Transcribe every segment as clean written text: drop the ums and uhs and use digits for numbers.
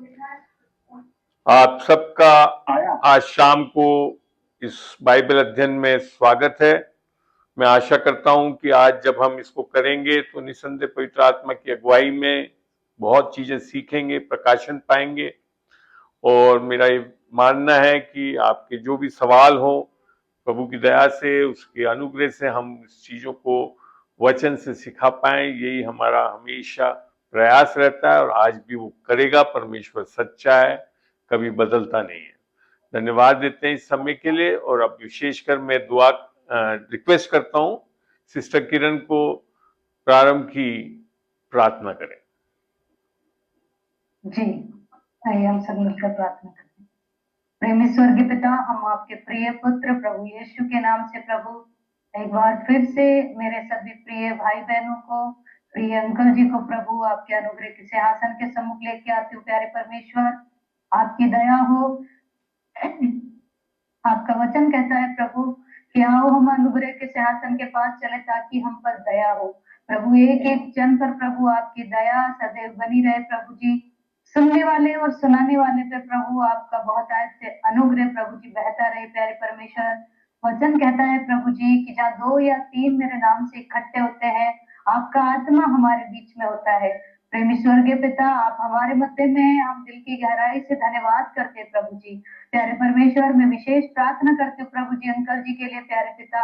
आप सबका आज शाम को इस बाइबल अध्ययन में स्वागत है। मैं आशा करता हूं कि आज जब हम इसको करेंगे तो निसंदेह पवित्र आत्मा की अगुवाई में बहुत चीजें सीखेंगे, प्रकाशन पाएंगे। और मेरा ये मानना है कि आपके जो भी सवाल हो, प्रभु की दया से, उसके अनुग्रह से हम इस चीजों को वचन से सिखा पाएं, यही हमारा हमेशा प्रयास रहता है और आज भी वो करेगा। परमेश्वर सच्चा है, कभी बदलता नहीं है। धन्यवाद देते हैं इस समय के लिए। और अब विशेषकर मैं दुआ रिक्वेस्ट करता हूं सिस्टर किरण को प्रारंभ की प्रार्थना करें। जी, आइए हम सब मिलकर प्रार्थना करते हैं। प्रेमी स्वर्गीय पिता, हम आपके प्रिय पुत्र प्रभु यीशु के नाम से प्रभु एक बार फिर से मेरे सभी प्रिय भाई बहनों को, प्रिय अंकल जी को प्रभु आपके अनुग्रह के सिंहासन के सम्मुख लेके आते हो। प्यारे परमेश्वर, आपकी दया हो। आपका वचन कहता है प्रभु कि आओ हम अनुग्रह के सिंहासन के पास चले ताकि हम पर दया हो। प्रभु एक एक जन पर प्रभु आपकी दया सदैव बनी रहे प्रभु जी। सुनने वाले और सुनाने वाले पे प्रभु आपका बहुत आयत से अनुग्रह प्रभु जी बहता रहे। प्यारे परमेश्वर, वचन कहता है प्रभु जी कि जहाँ 2 या 3 मेरे नाम से इकट्ठे होते हैं, आपका आत्मा हमारे बीच में होता है। प्रेमी स्वर्गीय पिता, आप हमारे मध्य में हैं, हम दिल की गहराई से धन्यवाद करते हैं प्रभु जी। प्यारे परमेश्वर, मैं विशेष प्रार्थना करती हूँ प्रभु जी अंकल जी के लिए। प्यारे पिता,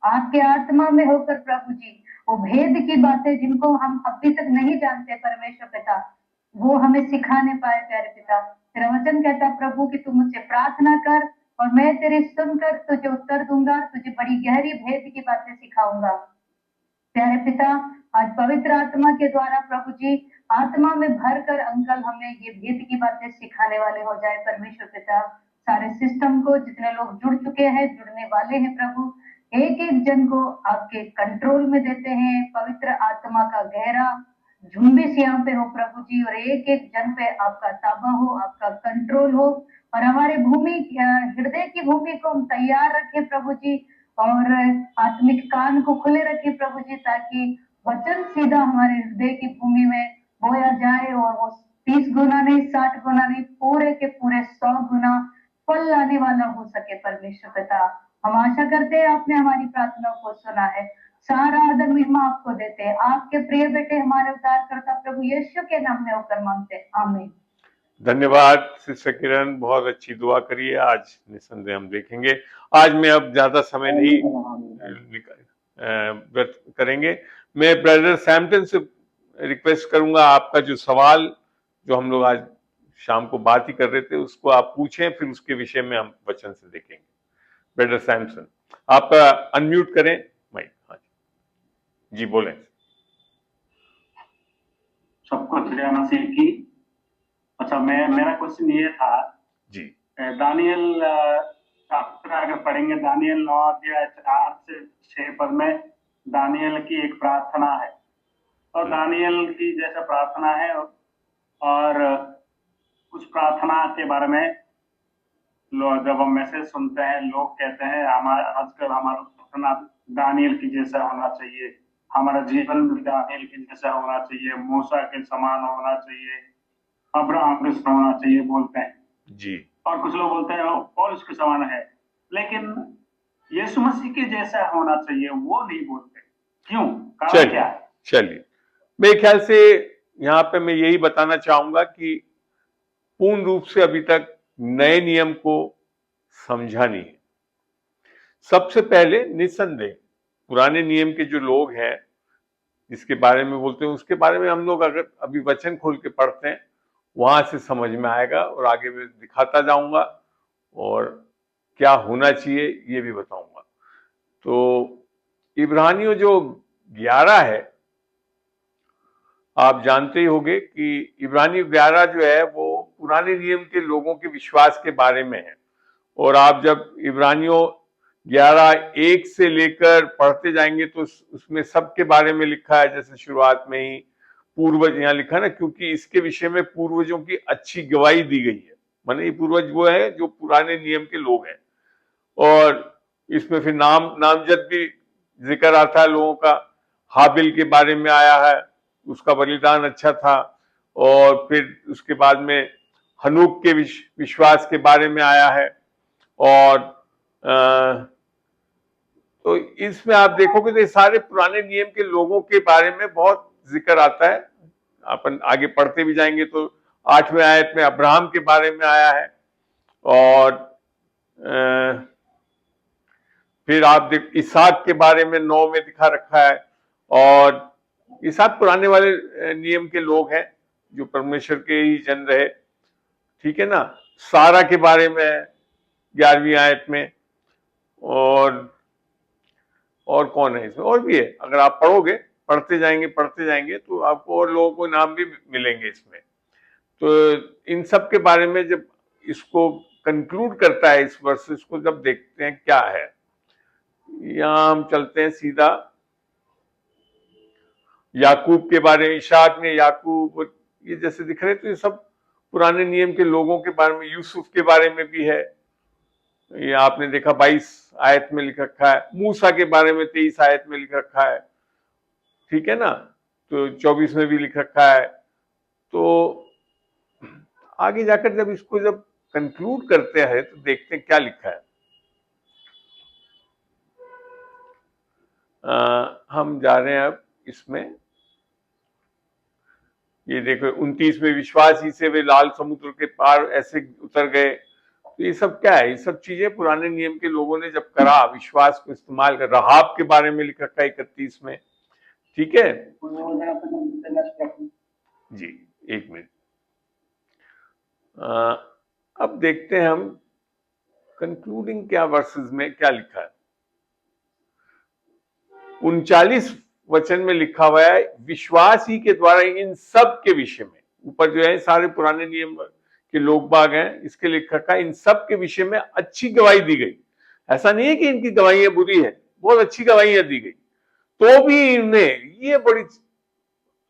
आपके आत्मा में होकर प्रभु जी वो भेद की बातें जिनको हम अभी तक नहीं जानते परमेश्वर पिता, वो हमें सिखाने पाए। प्यारे पिता, तेरा वचन कहता प्रभु कि तू मुझसे प्रार्थना कर और मैं तेरी सुनकर तुझे उत्तर दूंगा, तुझे बड़ी गहरी भेद की बातें सिखाऊंगा। प्यारे पिता, आज पवित्र आत्मा के द्वारा प्रभु जी आत्मा में भरकर अंकल हमें ये भेद की बातें सिखाने वाले हो जाए। परमेश्वर पिता, सारे सिस्टम को जितने लोग जुड़ चुके हैं, जुड़ने वाले हैं प्रभु, एक एक जन को आपके कंट्रोल में देते हैं। पवित्र आत्मा का गहरा झुंबिश यहाँ पे हो प्रभु जी, और एक एक जन पे आपका ताबा हो, आपका कंट्रोल हो, और हमारे भूमि हृदय की भूमि को हम तैयार रखें प्रभु जी, और आत्मिक कान को खुले रखे प्रभु जी, ताकि वचन सीधा हमारे हृदय की भूमि में बोया जाए और वो 30 गुना नहीं, 60 गुना नहीं, पूरे के पूरे 100 गुना फल लाने वाला हो सके। परमेश्वर पिता, हम आशा करते हैं आपने हमारी प्रार्थनाओं को सुना है। सारा आदर महिमा आपको देते हैं। आपके प्रिय बेटे हमारे उद्धारकर्ता प्रभु यीशु के नाम में होकर मांगते हैं, आमीन। धन्यवाद सिस्टर किरण, बहुत अच्छी दुआ करिए। आज निसंदेह हम देखेंगे। आज मैं अब ज्यादा समय नहीं व्यर्थ करेंगे। मैं ब्रदर सैमटन से रिक्वेस्ट करूंगा, आपका जो सवाल जो हम लोग आज शाम को बात ही कर रहे थे उसको आप पूछें, फिर उसके विषय में हम वचन से देखेंगे। ब्रदर सैमसन, आप अनम्यूट करें माइक। हाँ जी, बोलें। सबको जय मसीह की। अच्छा, मेरा क्वेश्चन ये था जी, दानियल अगर पढ़ेंगे दानियल 9 अध्याय 4 से 6 पद में दानियल की एक प्रार्थना है, और दानियल की जैसा प्रार्थना है, और कुछ प्रार्थना के बारे में जब हम मैसेज सुनते हैं, लोग कहते हैं आजकल हमारा प्रार्थना दानियल की जैसा होना चाहिए, हमारा जीवन भी दानियल के जैसा होना चाहिए, मूसा के समान होना चाहिए, अब्राहम के समान होना चाहिए बोलते हैं जी। और कुछ लोग बोलते हैं पौलुस के समान है, लेकिन यीशु मसीह के जैसा होना चाहिए वो नहीं बोलते। क्यों? कारण क्या है? चलिए, मेरे ख्याल से यहाँ पे मैं यही बताना चाहूंगा कि पूर्ण रूप से अभी तक नए नियम को समझा नहीं है। सबसे पहले निसंदेह पुराने नियम के जो लोग हैं जिसके बारे में बोलते हैं, उसके बारे में हम लोग अगर अभी वचन खोल के पढ़ते हैं, वहां से समझ में आएगा, और आगे मैं दिखाता जाऊंगा और क्या होना चाहिए ये भी बताऊंगा। तो इब्रानियों जो 11 है, आप जानते ही होंगे कि इब्रानियों 11 जो है वो पुराने नियम के लोगों के विश्वास के बारे में है। और आप जब इब्रानियों 11:1 से लेकर पढ़ते जाएंगे तो उसमें सबके बारे में लिखा है। जैसे शुरुआत में ही पूर्वज यहाँ लिखा ना, क्योंकि इसके विषय में पूर्वजों की अच्छी गवाही दी गई है। माने ये पूर्वज वो है जो पुराने नियम के लोग हैं। और इसमें फिर नामजद भी जिक्र आता है लोगों का। हाबिल के बारे में आया है, उसका बलिदान अच्छा था। और फिर उसके बाद में हनूक के विश्वास के बारे में आया है। और तो इसमें आप देखोगे तो ये सारे पुराने नियम के लोगों के बारे में बहुत जिक्र आता है। अपन आगे पढ़ते भी जाएंगे तो 8वें आयत में अब्राहम के बारे में आया है। और फिर आप देख इसहाक के बारे में 9 में दिखा रखा है। और ये सब पुराने वाले नियम के लोग हैं जो परमेश्वर के ही जन रहे, ठीक है ना। सारा के बारे में 11वीं आयत में। और कौन है इसमें, और भी है। अगर आप पढ़ते जाएंगे तो आपको और लोगों को नाम भी मिलेंगे इसमें। तो इन सब के बारे में जब इसको कंक्लूड करता है इस वर्ष, इसको जब देखते हैं क्या है, यहां हम चलते हैं सीधा याकूब के बारे में। इशाक ने याकूब ये जैसे दिख रहे, तो ये सब पुराने नियम के लोगों के बारे में। यूसुफ के बारे में भी है, ये आपने देखा 22 आयत में लिख रखा है। मूसा के बारे में 23 आयत में लिख रखा है, ठीक है ना। तो 24 में भी लिख रखा है। तो आगे जाकर जब इसको जब कंक्लूड करते हैं तो देखते हैं क्या लिखा है। हम जा रहे हैं अब इसमें। ये देखो 29 में विश्वास ही से वे लाल समुद्र के पार ऐसे उतर गए। तो ये सब क्या है, ये सब चीजें पुराने नियम के लोगों ने जब करा, विश्वास को इस्तेमाल कर। राहाब के बारे में लिख रखा है 31 में, ठीक है जी। 1 मिनट। अब देखते हैं हम कंक्लूडिंग क्या वर्सेस में क्या लिखा है। 39 वचन में लिखा हुआ है विश्वास ही के द्वारा इन सब के विषय में। ऊपर जो है सारे पुराने नियम के लोग बाग हैं, इसके लिखा है इन सब के विषय में अच्छी गवाही दी गई। ऐसा नहीं है कि इनकी गवाहियां बुरी है, बहुत अच्छी गवाहियां दी गई। तो भी इन्हें, ये बड़ी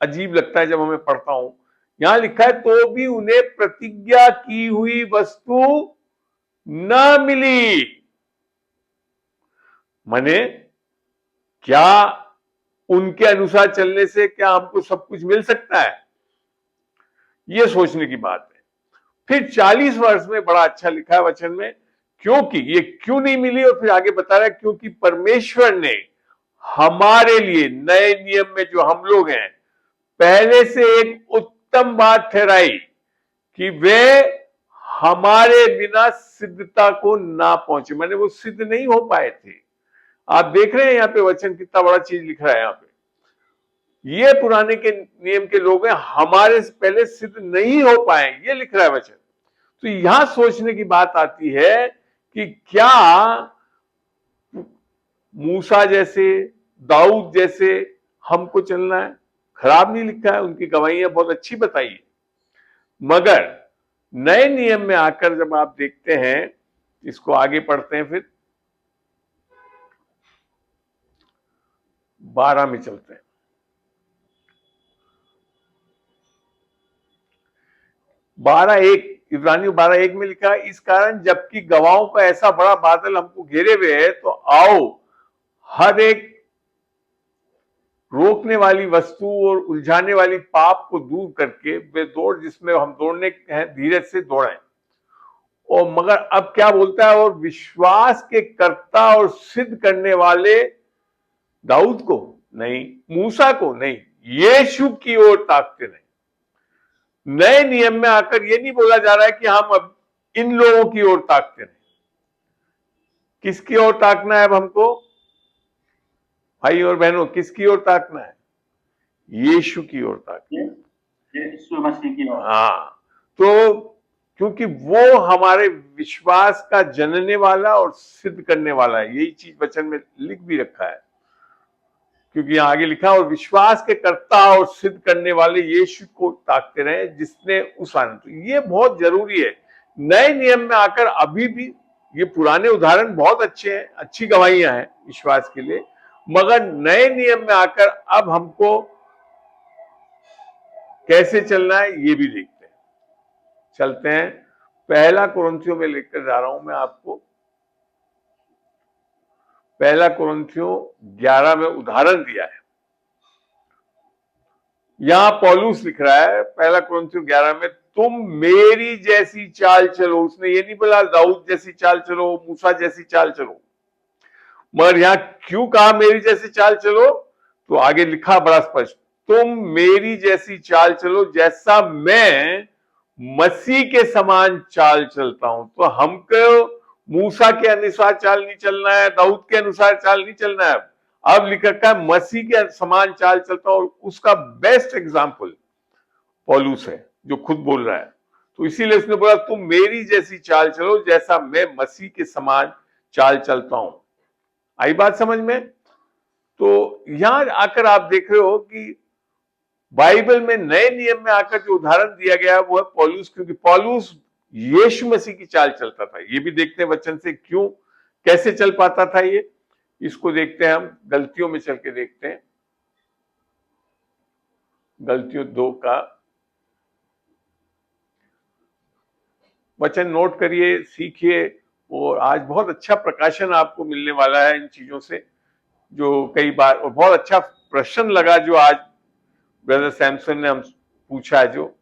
अजीब लगता है जब हमें पढ़ता हूं, यहां लिखा है तो भी उन्हें प्रतिज्ञा की हुई वस्तु न मिली। माने क्या उनके अनुसार चलने से क्या हमको सब कुछ मिल सकता है? यह सोचने की बात है। फिर 40 वर्ष में बड़ा अच्छा लिखा है वचन में, क्योंकि ये क्यों नहीं मिली, और फिर आगे बता रहा है क्योंकि परमेश्वर ने हमारे लिए नए नियम में जो हम लोग हैं पहले से एक उत्तम बात ठहराई कि वे हमारे बिना सिद्धता को ना पहुंचे। माने वो सिद्ध नहीं हो पाए थे। आप देख रहे हैं यहां पे वचन कितना बड़ा चीज लिख रहा है यहां पे। ये पुराने के नियम के लोग हैं, हमारे से पहले सिद्ध नहीं हो पाए, ये लिख रहा है वचन। तो यहां सोचने की बात आती है कि क्या मूसा जैसे, दाऊद जैसे हमको चलना है? खराब नहीं लिखा है, उनकी गवाहियां बहुत अच्छी बताई है। मगर नए नियम में आकर जब आप देखते हैं, इसको आगे पढ़ते हैं, फिर 12 में चलते हैं। 12:1 इब्रानियों 12:1 में लिखा है इस कारण जबकि गवाहों का ऐसा बड़ा बादल हमको घेरे हुए है, तो आओ हर एक रोकने वाली वस्तु और उलझाने वाली पाप को दूर करके वे दौड़ जिसमें हम दौड़ने हैं धीरज से दौड़ें। और मगर अब क्या बोलता है, और विश्वास के कर्ता और सिद्ध करने वाले दाऊद को नहीं, मूसा को नहीं, यीशु की ओर ताकते नहीं। नए नियम में आकर यह नहीं बोला जा रहा है कि हम अब इन लोगों की ओर ताकते नहीं। किसकी ओर ताकना है अब हमको भाई और बहनों? किसकी ओर ताकना है? यीशु की ओर ताकना है, यीशु मसीह की ओर। हाँ, तो क्योंकि वो हमारे विश्वास का जनने वाला और सिद्ध करने वाला है। यही चीज वचन में लिख भी रखा है, क्योंकि यहां आगे लिखा और विश्वास के कर्ता और सिद्ध करने वाले यीशु को ताकते रहे जिसने उस आनंद। ये बहुत जरूरी है। नए नियम में आकर अभी भी ये पुराने उदाहरण बहुत अच्छे हैं, अच्छी गवाहियां हैं विश्वास के लिए, मगर नए नियम में आकर अब हमको कैसे चलना है ये भी देखते हैं। चलते हैं, पहला कुरिन्थियों में लेकर जा रहा हूं मैं आपको। पहला कुरिन्थियों 11 में उदाहरण दिया है। यहां पौलुस लिख रहा है, पहला कुरिन्थियों 11 में तुम मेरी जैसी चाल चलो। उसने ये नहीं बोला दाऊद जैसी चाल चलो, मूसा जैसी चाल चलो, मगर यहां क्यों कहा मेरी जैसी चाल चलो? तो आगे लिखा बड़ा स्पष्ट, तुम मेरी जैसी चाल चलो जैसा मैं मसीह के समान चाल चलता हूं। तो हमको मूसा के अनुसार चाल नहीं चलना है, दाऊद के अनुसार चाल नहीं चलना है। अब लिख रखा है मसीह के समान चाल चलता हूं। उसका बेस्ट एग्जाम्पल पौलुस है जो खुद बोल रहा है। तो इसीलिए उसने बोला तुम मेरी जैसी चाल चलो जैसा मैं मसीह के समान चाल चलता हूं। आई बात समझ में? तो यहां आकर आप देख रहे हो कि बाइबल में नए नियम में आकर जो उदाहरण दिया गया है वो है पौलुस, क्योंकि पौलुस यीशु मसीह की चाल चलता था। ये भी देखते हैं वचन से क्यों कैसे चल पाता था ये, इसको देखते हैं हम गलतियों में चल के देखते हैं। गलतियों 2 का वचन नोट करिए, सीखिए, और आज बहुत अच्छा प्रकाशन आपको मिलने वाला है इन चीजों से, जो कई बार, और बहुत अच्छा प्रश्न लगा जो आज ब्रदर सैमसन ने हम पूछा है। जो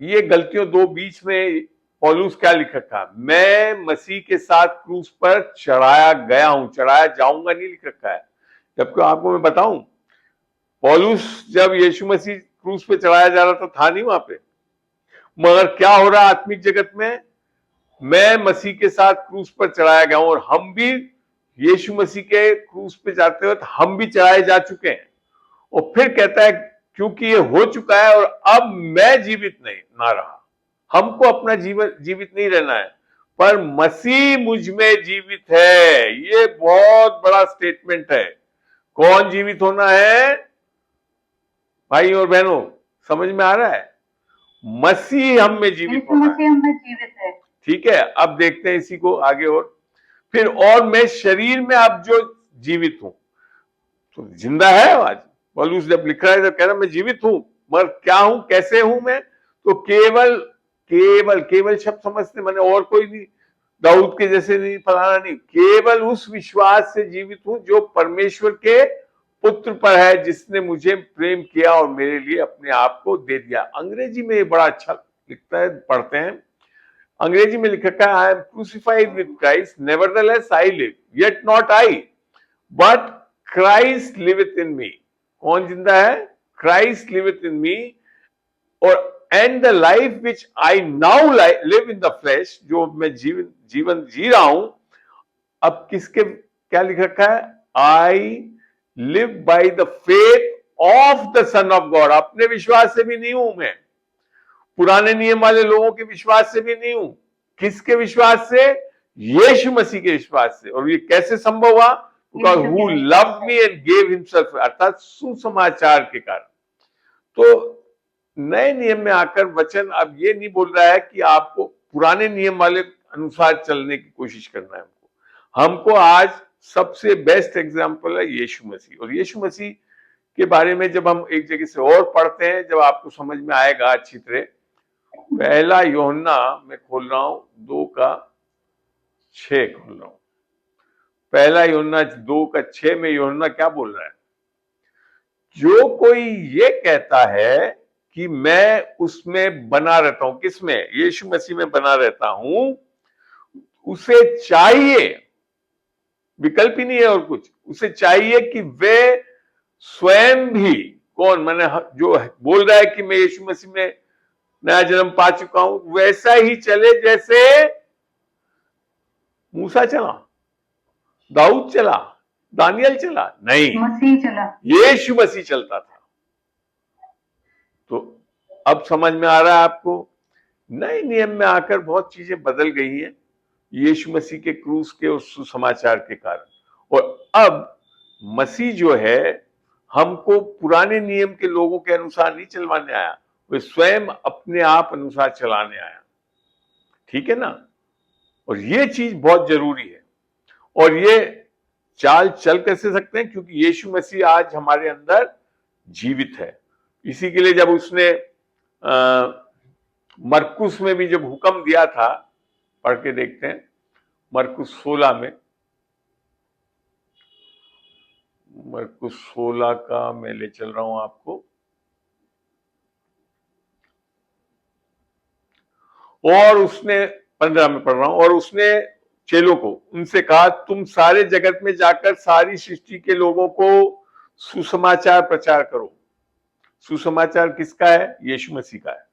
ये गलतियों 2 बीच में पौलुस क्या लिख रखा, मैं मसीह के साथ क्रूस पर चढ़ाया गया हूं, चढ़ाया जाऊंगा नहीं लिख रखा है। जबकि आपको मैं बताऊं, पौलुस जब यीशु मसीह क्रूस पे चढ़ाया जा रहा था नहीं वहां पे, मगर क्या हो रहा है आत्मिक जगत में, मैं मसीह के साथ क्रूस पर चढ़ाया गया हूं, और हम भी यीशु मसीह के क्रूस पे जाते वक्त हम भी चढ़ाए जा चुके हैं। और फिर कहता है क्योंकि ये हो चुका है और अब मैं जीवित नहीं ना रहा, हमको अपना जीवन जीवित नहीं रहना है, पर मसीह मुझ में जीवित है। ये बहुत बड़ा स्टेटमेंट है। कौन जीवित होना है भाई और बहनों, समझ में आ रहा है? मसीह हम में जीवित यीशु होना है। मसीह हम में जीवित है। ठीक है, अब देखते हैं इसी को आगे। और फिर और मैं शरीर में अब जो जीवित हूं, तो जिंदा है आज। पौलुस जब लिख रहा है तो कह रहा मैं जीवित हूं, मगर क्या हूं, कैसे हूं मैं? तो केवल केवल केवल शब्द समझते, मैंने और कोई नहीं, दाऊद के जैसे नहीं, फलाना नहीं, केवल उस विश्वास से जीवित हूं जो परमेश्वर के पुत्र पर है, जिसने मुझे प्रेम किया और मेरे लिए अपने आप को दे दिया। अंग्रेजी में ये बड़ा अच्छा लिखता है, पढ़ते हैं। अंग्रेजी में लिखा है I am crucified with Christ, nevertheless I live, yet not I but Christ liveth in me. कौन जिंदा है? Christ liveth in me. और and the life which I now live in the flesh, जो मैं जीवन जी रहा हूं, अब किसके क्या लिख रखा है? I live by the faith of the son of God. अपने विश्वास से भी नहीं हूं मैं, पुराने नियम वाले लोगों के विश्वास से भी नहीं हूं। किसके विश्वास से? यीशु मसीह के विश्वास से। और ये कैसे संभव हुआ? Because who loved me and gave himself, अर्थात सुसमाचार के कारण। तो नए नियम में आकर वचन अब ये नहीं बोल रहा है कि आपको पुराने नियम वाले अनुसार चलने की कोशिश करना है। हमको आज सबसे बेस्ट एग्जाम्पल है यीशु मसीह। और यीशु मसीह के बारे में जब हम एक जगह से और पढ़ते हैं, जब आपको समझ में आएगा अच्छी तरह। पहला यूहन्ना मैं खोल रहा हूं 2:6 खोल रहा हूं। पहला यूहन्ना 2:6 में यूहन्ना क्या बोल रहा है? जो कोई ये कहता है कि मैं उसमें बना रहता हूं, किसमें? यीशु मसीह में बना रहता हूं, उसे चाहिए, विकल्प ही नहीं है और कुछ, उसे चाहिए कि वे स्वयं भी, कौन? मैंने जो बोल रहा है कि मैं यीशु मसीह में नया जन्म पा चुका हूं, वैसा ही चले जैसे मूसा चला, दाऊद चला, दानियल चला। नहीं, मसीह चला, यीशु मसीह चलता था। तो अब समझ में आ रहा है आपको? नए नियम में आकर बहुत चीजें बदल गई हैं यीशु मसीह के क्रूस के और सुसमाचार के कारण। और अब मसीह जो है हमको पुराने नियम के लोगों के अनुसार नहीं चलवाने आया, वे स्वयं अपने आप अनुसार चलाने आया। ठीक है ना? और ये चीज बहुत जरूरी है। और ये चाल चल कैसे सकते हैं? क्योंकि यीशु मसीह आज हमारे अंदर जीवित है। इसी के लिए जब उसने मरकुस में भी जब हुक्म दिया था, पढ़ के देखते हैं मरकुस 16 में, मरकुस 16 का मैं ले चल रहा हूं आपको। और उसने 15 में पढ़ रहा हूं, और उसने चेलों को उनसे कहा, तुम सारे जगत में जाकर सारी सृष्टि के लोगों को सुसमाचार प्रचार करो। सुसमाचार किसका है? यीशु मसीह का है,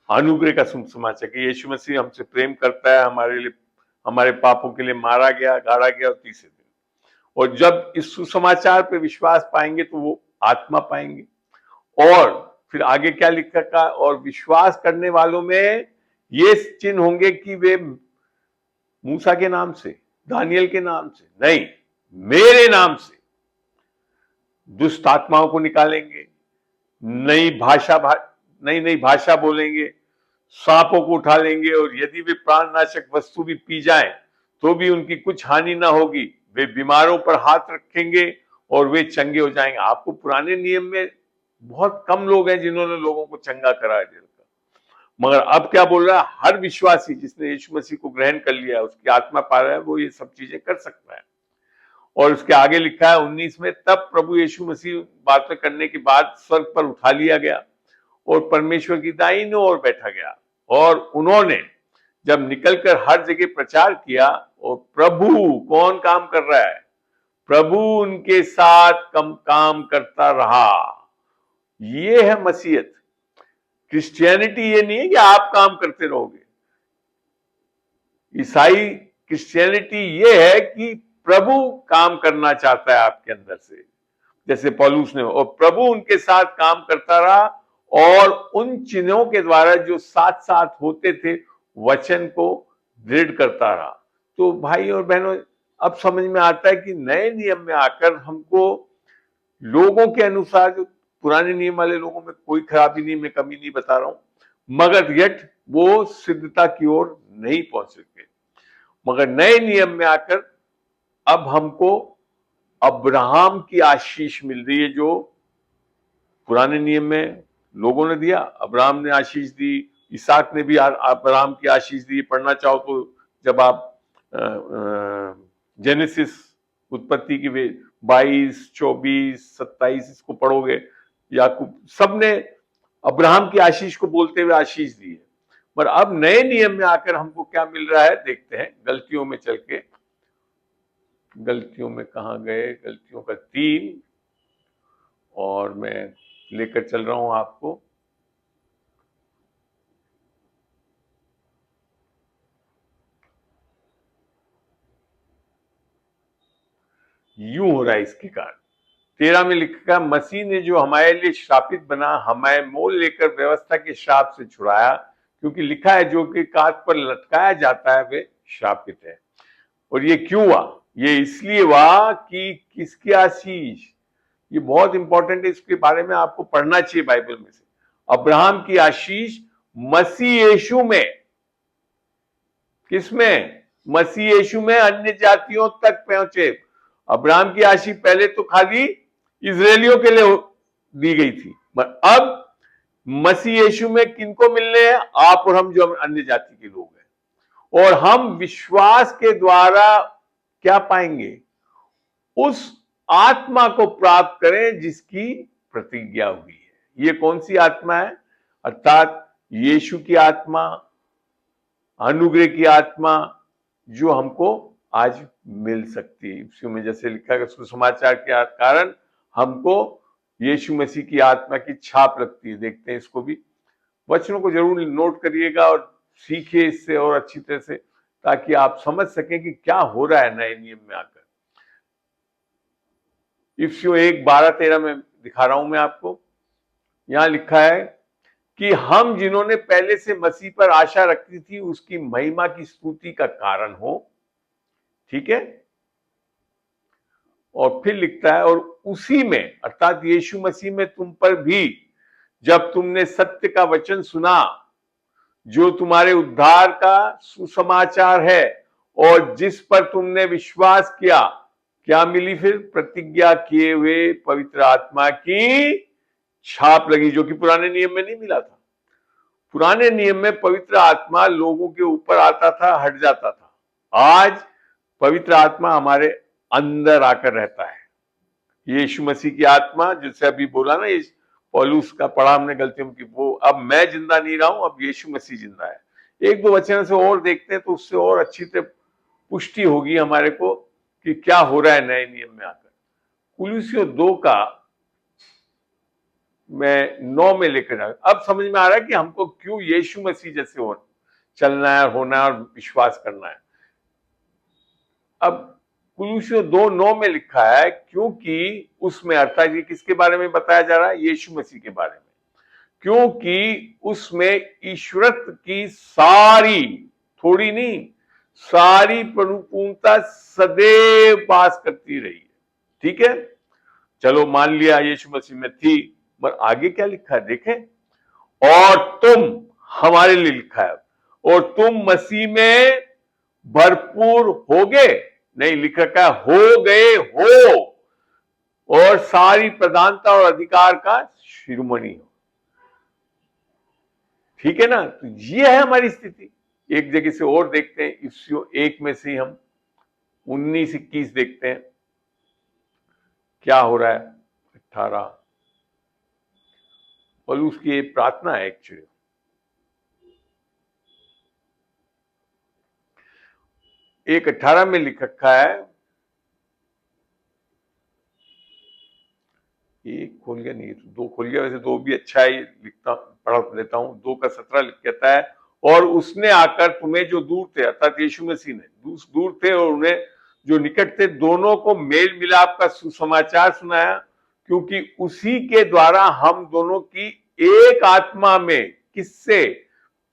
अनुग्रह का सुसमाचार कि यीशु मसीह हमसे प्रेम करता है, हमारे लिए, हमारे पापों के लिए मारा गया, गाड़ा गया, और तीसरे दिन, और जब इस सुसमाचार पे विश्वास पाएंगे तो वो आत्मा पाएंगे। और फिर आगे क्या लिखा था? और विश्वास करने वालों में ये चिन्ह होंगे कि वे मूसा के नाम से, दानियल के नाम से नहीं, मेरे नाम से दुष्ट आत्माओं को निकालेंगे, नई भाषा बोलेंगे, सांपों को उठा लेंगे, और यदि वे प्राणनाशक वस्तु भी पी जाएं तो भी उनकी कुछ हानि ना होगी। वे बीमारों पर हाथ रखेंगे और वे चंगे हो जाएंगे। आपको पुराने नियम में बहुत कम लोग हैं जिन्होंने लोगों को चंगा करा है, मगर अब क्या बोल रहा है? हर विश्वासी जिसने यीशु मसीह को ग्रहण कर लिया है, उसकी आत्मा पा रहा है, वो ये सब चीजें कर सकता है। और उसके आगे लिखा है 19 में, तब प्रभु यीशु मसीह बातें करने के बाद स्वर्ग पर उठा लिया गया और परमेश्वर की दाहिनी ओर बैठा गया। और उन्होंने जब निकलकर हर जगह प्रचार किया, और प्रभु कौन काम कर रहा है? प्रभु उनके साथ काम करता रहा। ये है मसीहत। क्रिश्चियनिटी ये नहीं है कि आप काम करते रहोगे। ईसाई क्रिश्चियनिटी ये है कि प्रभु काम करना चाहता है आपके अंदर से, जैसे पौलुस ने, और प्रभु उनके साथ काम करता रहा और उन चिन्हों के द्वारा जो साथ साथ होते थे वचन को दृढ़ करता रहा। तो भाई और बहनों, अब समझ में आता है कि नए नियम में आकर हमको लोगों के अनुसार, जो पुराने नियम वाले लोगों में कोई खराबी नहीं, मैं कमी नहीं बता रहा हूं, मगर यट वो सिद्धता की ओर नहीं पहुंच सके। मगर नए नियम में आकर अब हमको अब्राहम की आशीष मिल रही है, जो पुराने नियम में लोगों ने दिया। अब्राहम ने आशीष दी, इसहाक ने भी अब्राहम की आशीष दी। पढ़ना चाहो तो जब आप जेनेसिस, उत्पत्ति की 22, 24, 27 इसको पढ़ोगे, याकूब, सबने अब्राहम की आशीष को बोलते हुए आशीष दी है। पर अब नए नियम में आकर हमको क्या मिल रहा है, देखते हैं। गलतियों में चल के, गलतियों में कहां गए? गलतियों का 3, और मैं लेकर चल रहा हूं आपको। यूं हो रहा है इसके कारण। 13 में लिखा, मसीह ने जो हमारे लिए श्रापित बना, हमें मोल लेकर व्यवस्था के श्राप से छुड़ाया, क्योंकि लिखा है जो कि काट पर लटकाया जाता है वे श्रापित है। और ये क्यों हुआ? ये इसलिए हुआ कि किसकी आशीष? ये बहुत इंपॉर्टेंट है, इसके बारे में आपको पढ़ना चाहिए बाइबल में से। अब्राहम की आशीष मसीह यीशु में, किसमें? मसीह यीशु में अन्य जातियों तक पहुंचे। अब्राहम की आशीष पहले तो खाली इजरायलियों के लिए दी गई थी, पर अब मसीह यीशु में किनको मिलने हैं? आप और हम, जो अन्य जाति के लोग हैं। और हम विश्वास के द्वारा क्या पाएंगे? उस आत्मा को प्राप्त करें जिसकी प्रतिज्ञा हुई है। ये कौन सी आत्मा है? अर्थात यीशु की आत्मा, अनुग्रह की आत्मा, जो हमको आज मिल सकती है। इसी में जैसे लिखा है, सुसमाचार के कारण हमको यीशु मसीह की आत्मा की छाप लगती है। देखते हैं इसको भी। वचनों को जरूर नोट करिएगा और सीखिए इससे और अच्छी तरह से, ताकि आप समझ सकें कि क्या हो रहा है नए नियम में आकर। इफ्सियों 1:12-13 में दिखा रहा हूं मैं आपको। यहां लिखा है कि हम जिन्होंने पहले से मसीह पर आशा रखी थी, उसकी महिमा की स्तुति का कारण हो। ठीक है। और फिर लिखता है, और उसी में, अर्थात यीशु मसीह में, तुम पर भी जब तुमने सत्य का वचन सुना, जो तुम्हारे उद्धार का सुसमाचार है, और जिस पर तुमने विश्वास किया, क्या मिली फिर? प्रतिज्ञा किए हुए पवित्र आत्मा की छाप लगी, जो कि पुराने नियम में नहीं मिला था। पुराने नियम में पवित्र आत्मा लोगों के ऊपर आता था, हट जाता था। आज पवित्र आत्मा हमारे अंदर आकर रहता है। यीशु मसीह की आत्मा, जिससे अभी बोला ना, पौलुस का पढ़ा हमने गलतियों की, वो अब मैं जिंदा नहीं रहा हूं, अब यीशु मसीह जिंदा है। एक दो वचन से और देखते हैं तो उससे और अच्छी तरह पुष्टि होगी हमारे को कि क्या हो रहा है नए नियम में आकर। कुलुस्सियों 2 का मैं 9 में लेकर जा, अब समझ में आ रहा है कि हमको क्यों यीशु मसीह जैसे चलना है, होना है और विश्वास करना है। अब कुलुस्सियों 2:9 में लिखा है क्योंकि उसमें, अर्थात ये किसके बारे में बताया जा रहा है? यीशु मसीह के बारे में। क्योंकि उसमें ईश्वरत्व की सारी, थोड़ी नहीं, सारी परिपूर्णता सदैव वास करती रही है। ठीक है, चलो मान लिया यीशु मसीह में थी, पर आगे क्या लिखा है देखें। और तुम, हमारे लिए लिखा है, और तुम मसीह में भरपूर होगे, नहीं लिखा क्या, हो गए हो, और सारी प्रधानता और अधिकार का शिरोमणि हो। ठीक है ना? तो ये है हमारी स्थिति। एक जगह से और देखते हैं, इफ्सियों 1 में से हम 19-21 देखते हैं क्या हो रहा है। 18 और उसकी प्रार्थना है एक्चुअली। 1:18 में लिख रखा है, एक खोल गया नहीं, 2 खोल गया, वैसे 2 भी अच्छा है, लिखता पढ़ा देता हूं। 2 का 17 कहता है, और उसने आकर तुम्हें जो दूर थे, अर्थात यीशु मसीह ने दूर थे और उन्हें जो निकट थे, दोनों को मेल मिलाप का सुसमाचार सुनाया, क्योंकि उसी के द्वारा हम दोनों की एक आत्मा में, किससे?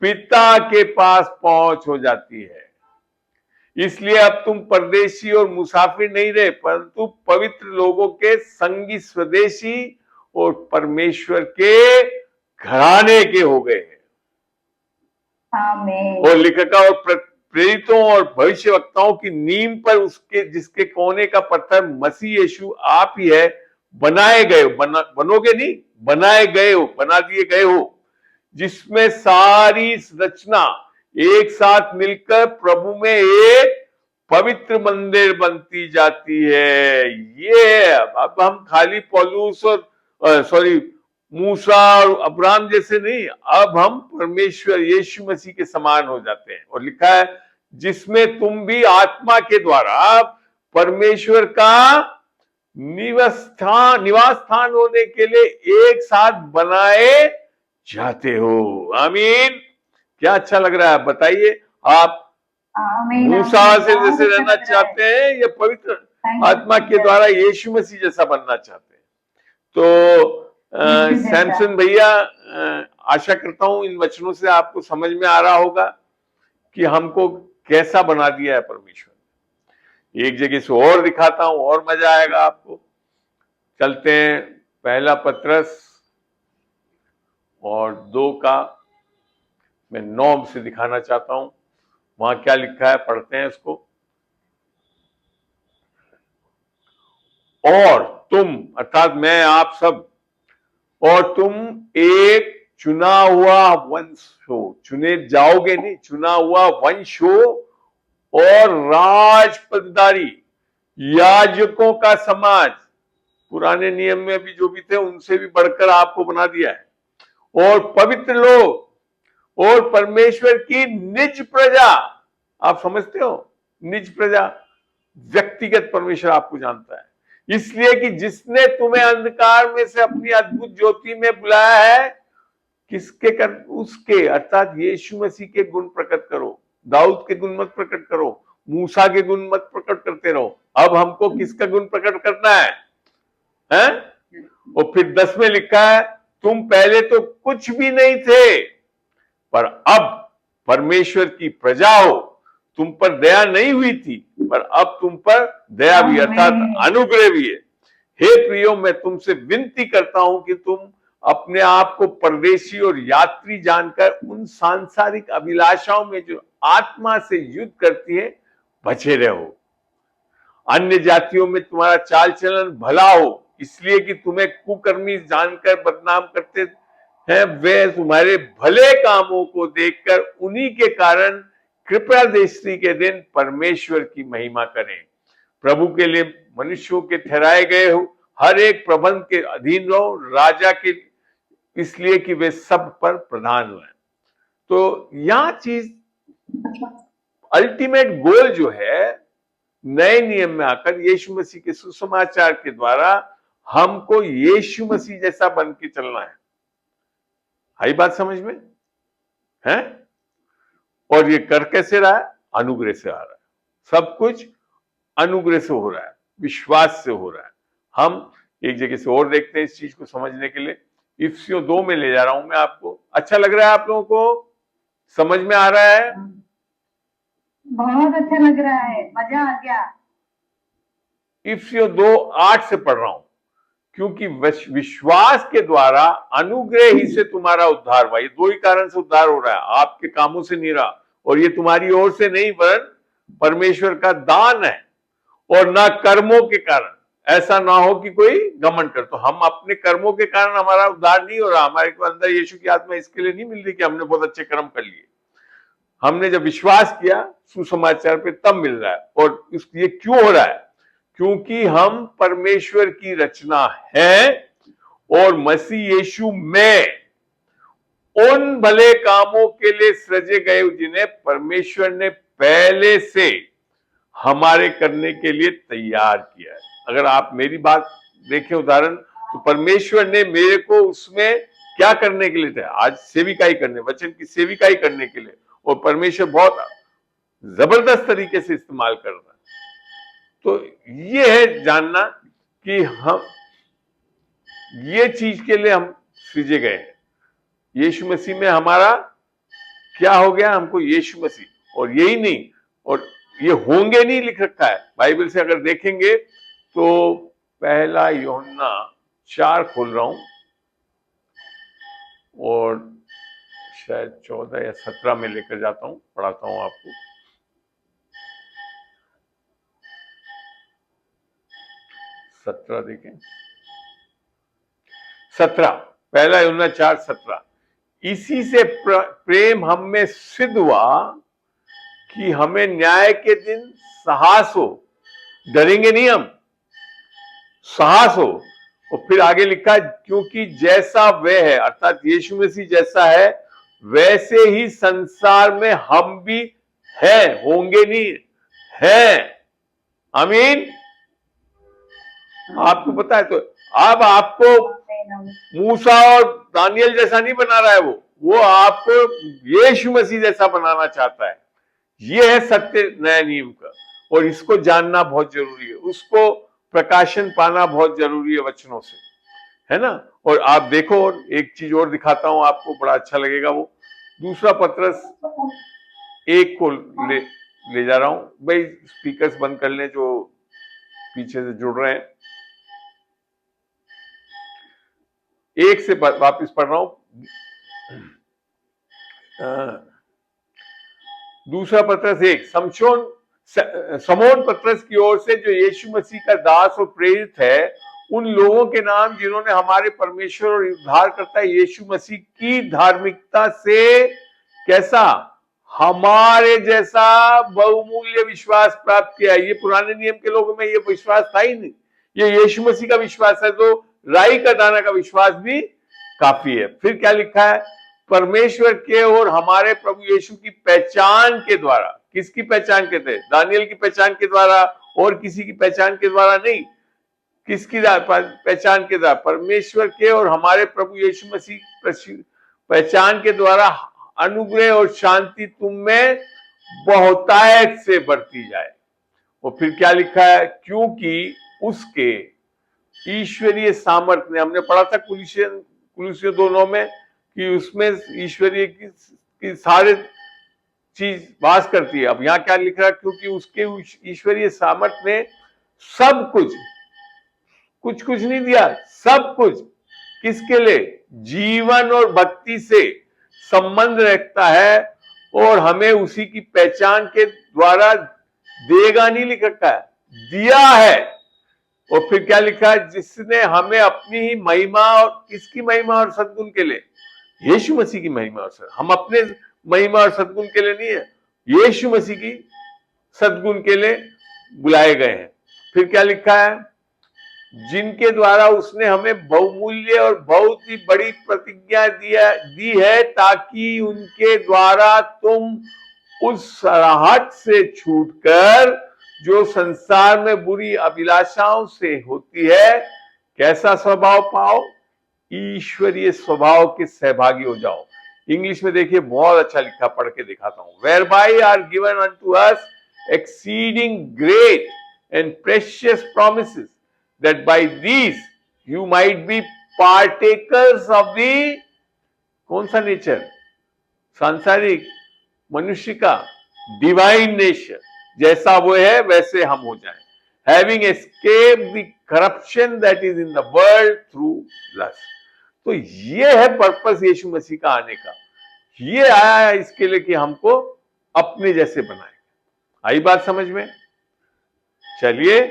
पिता के पास पहुंच हो जाती है। इसलिए अब तुम परदेशी और मुसाफिर नहीं रहे, परंतु पवित्र लोगों के संगी, स्वदेशी और परमेश्वर के घराने के हो गए हैं। आमीन। और लेखका और प्रेरितों और भविष्यवक्ताओं की नींव पर उसके, जिसके कोने का पत्थर मसीह यीशु आप ही है, बनाए गए हो, बनोगे नहीं, बनाए गए हो, बना दिए गए हो, जिसमें सारी रचना एक साथ मिलकर प्रभु में एक पवित्र मंदिर बनती जाती है। ये अब हम खाली पौलुस और मूसा और अब्राहम जैसे नहीं, अब हम परमेश्वर यीशु मसीह के समान हो जाते हैं। और लिखा है, जिसमें तुम भी आत्मा के द्वारा परमेश्वर का निवास स्थान होने के लिए एक साथ बनाए जाते हो। आमीन। क्या अच्छा लग रहा है, बताइए आप। मूसा से जैसे रहना चाहते हैं या पवित्र आत्मा के द्वारा यीशु मसीह जैसा बनना चाहते हैं? तो सैमसन भैया, आशा करता हूं इन वचनों से आपको समझ में आ रहा होगा कि हमको कैसा बना दिया है परमेश्वर। एक जगह से और दिखाता हूं, और मजा आएगा आपको। चलते हैं 1 पत्रस और 2 का मैं 9 से दिखाना चाहता हूं, वहां क्या लिखा है, पढ़ते हैं इसको। और तुम, अर्थात मैं, आप सब, और तुम एक चुना हुआ वंश हो, चुने जाओगे नहीं, चुना हुआ वंश हो, और राजपददारी, याजकों का समाज, पुराने नियम में भी जो भी थे उनसे भी बढ़कर आपको बना दिया है, और पवित्र लोग, और परमेश्वर की निज प्रजा। आप समझते हो, निज प्रजा, व्यक्तिगत परमेश्वर आपको जानता है, इसलिए कि जिसने तुम्हें अंधकार में से अपनी अद्भुत ज्योति में बुलाया है, किसके कर, उसके, अर्थात यीशु मसीह के गुण प्रकट करो। दाऊद के गुण मत प्रकट करो, मूसा के गुण मत प्रकट करते रहो, अब हमको किसका गुण प्रकट करना है, हैं? और फिर 10 में लिखा है, तुम पहले तो कुछ भी नहीं थे, पर अब परमेश्वर की प्रजा हो, तुम पर दया नहीं हुई थी, पर अब तुम पर दया भी, अर्थात अनुग्रह भी है। हे प्रियो, मैं तुमसे विनती करता हूं कि तुम अपने आप को परदेशी और यात्री जानकर उन सांसारिक अभिलाषाओं में जो आत्मा से युद्ध करती है बचे रहो। अन्य जातियों में तुम्हारा चाल चलन भला हो, इसलिए कि तुम्हें कुकर्मी जानकर बदनाम करते हैं, वे तुम्हारे भले कामों को देखकर उन्हीं के कारण कृपया दृष्टि के दिन परमेश्वर की महिमा करें। प्रभु के लिए मनुष्यों के ठहराए गए हो, हर एक प्रबंध के अधीन रहो, राजा के, इसलिए कि वे सब पर प्रधान हुए। तो यह चीज अल्टीमेट गोल जो है नए नियम में आकर यीशु मसीह के सुसमाचार के द्वारा हमको यीशु मसीह जैसा बन के चलना है। आई बात समझ में है? और ये कर कैसे रहा है? अनुग्रह से आ रहा है। सब कुछ अनुग्रह से हो रहा है, विश्वास से हो रहा है। हम एक जगह से और देखते हैं इस चीज को समझने के लिए। इफिसियों 2 में ले जा रहा हूं मैं आपको। अच्छा लग रहा है आप लोगों को? समझ में आ रहा है? बहुत अच्छा लग रहा है, मजा आ गया। इफिसियों 2:8 से पढ़ रहा हूं, क्योंकि विश्वास के द्वारा अनुग्रह ही से तुम्हारा उद्धार हुआ। ये 2 ही कारण से उद्धार हो रहा है, आपके कामों से नहीं रहा, और ये तुम्हारी ओर से नहीं वरन परमेश्वर का दान है, और ना कर्मों के कारण, ऐसा ना हो कि कोई घमंड कर। तो हम अपने कर्मों के कारण हमारा उद्धार नहीं हो रहा। हमारे को अंदर यीशु की आत्मा इसके लिए नहीं मिल रही कि हमने बहुत अच्छे कर्म कर लिए। हमने जब विश्वास किया सुसमाचार पे तब मिल रहा है। और ये क्यों हो रहा है? क्योंकि हम परमेश्वर की रचना है और मसीह यीशु में उन भले कामों के लिए सृजे गए जिन्हें परमेश्वर ने पहले से हमारे करने के लिए तैयार किया है। अगर आप मेरी बात देखें उदाहरण, तो परमेश्वर ने मेरे को उसमें क्या करने के लिए था? आज सेविकाई करने, वचन की सेविकाई करने के लिए, और परमेश्वर बहुत जबरदस्त तरीके से इस्तेमाल कर रहा है। तो ये है जानना कि हम ये चीज के लिए हम सृजे गए हैं। यीशु मसीह में हमारा क्या हो गया? हमको यीशु मसीह, और यही नहीं, और ये होंगे नहीं लिख रखा है बाइबल से। अगर देखेंगे तो पहला यूहन्ना 4 खोल रहा हूं, और शायद 14 या 17 में लेकर जाता हूं, पढ़ाता हूं आपको। 17 देखें, 17, पहला यूहन्ना 4:17। इसी से प्रेम हम में सिद्ध हुआ कि हमें न्याय के दिन साहस हो। डरेंगे नहीं हम, साहस हो। और फिर आगे लिखा, क्योंकि जैसा वह है, अर्थात यीशु मसीह जैसा है, वैसे ही संसार में हम भी हैं, होंगे नहीं, हैं। आमीन। आपको पता है? तो अब आपको मूसा और दानियल जैसा नहीं बना रहा है, वो आपको यीशु मसीह जैसा बनाना चाहता है। ये है सत्य नया नियम का, और इसको जानना बहुत जरूरी है, उसको प्रकाशन पाना बहुत जरूरी है वचनों से, है ना। और आप देखो, और एक चीज और दिखाता हूं आपको, बड़ा अच्छा लगेगा। वो दूसरा पत्रस 1 को ले जा रहा हूं। भाई स्पीकर्स बंद कर लें जो पीछे से जुड़ रहे हैं। 1 से वापिस पढ़ रहा हूं। दूसरा पत्रस 1, समोन पत्रस की ओर से, जो यीशु मसीह का दास और प्रेरित है, उन लोगों के नाम जिन्होंने हमारे परमेश्वर और उद्धारकर्ता यीशु मसीह की धार्मिकता से कैसा? हमारे जैसा बहुमूल्य विश्वास प्राप्त किया। ये पुराने नियम के लोगों में ये विश्वास था ही नहीं। ये यीशु मसीह का विश्वास है, तो राई का दाना का विश्वास भी काफी है। फिर क्या लिखा है? परमेश्वर के और हमारे प्रभु यीशु की पहचान के द्वारा। किसकी पहचान के थे? दानियल की पहचान के द्वारा, और किसी की पहचान के द्वारा नहीं। किसकी पहचान के द्वारा? परमेश्वर के और हमारे प्रभु यीशु मसीह पहचान के द्वारा अनुग्रह और शांति तुम में बहुतायत से बढ़ती जाए। और फिर क्या लिखा है? क्योंकि उसके ईश्वरीय सामर्थ्य ने, हमने पढ़ा था कुलुसियों 2:9 में, कि उसमें ईश्वरीय की सारे चीज वास करती है। अब यहां क्या लिख रहा है? क्योंकि उसके ईश्वरीय सामर्थ्य ने सब कुछ नहीं दिया, सब कुछ किसके लिए? जीवन और भक्ति से संबंध रखता है, और हमें उसी की पहचान के द्वारा देगा नहीं लिख रखा है, दिया है। और फिर क्या लिखा है? जिसने हमें अपनी ही महिमा, और किसकी महिमा और सद्गुण के लिए? यीशु मसीह की महिमा और सद्गुण। हम अपने महिमा और सद्गुण के लिए नहीं है, यीशु मसीह की सद्गुण के लिए बुलाए गए हैं। फिर क्या लिखा है? जिनके द्वारा उसने हमें बहुमूल्य और बहुत ही बड़ी प्रतिज्ञा दी है, ताकि उनके द्वारा तुम उस सराहट से छूटकर जो संसार में बुरी अभिलाषाओं से होती है, कैसा स्वभाव पाओ, ईश्वरीय स्वभाव के सहभागी हो जाओ। इंग्लिश में देखिए बहुत अच्छा लिखा, पढ़ के दिखाता हूं। Where by are given unto us exceeding great and precious promises, that by these you might be partakers of the कौन सा नेचर, सांसारिक मनुष्य का डिवाइन नेचर, जैसा वो है वैसे हम हो जाएं, having escaped the corruption that is in the world through lust. तो ये है पर्पस यीशु मसीह का आने का। ये आया है इसके लिए कि हमको अपने जैसे बनाए। आई बात समझ में? चलिए,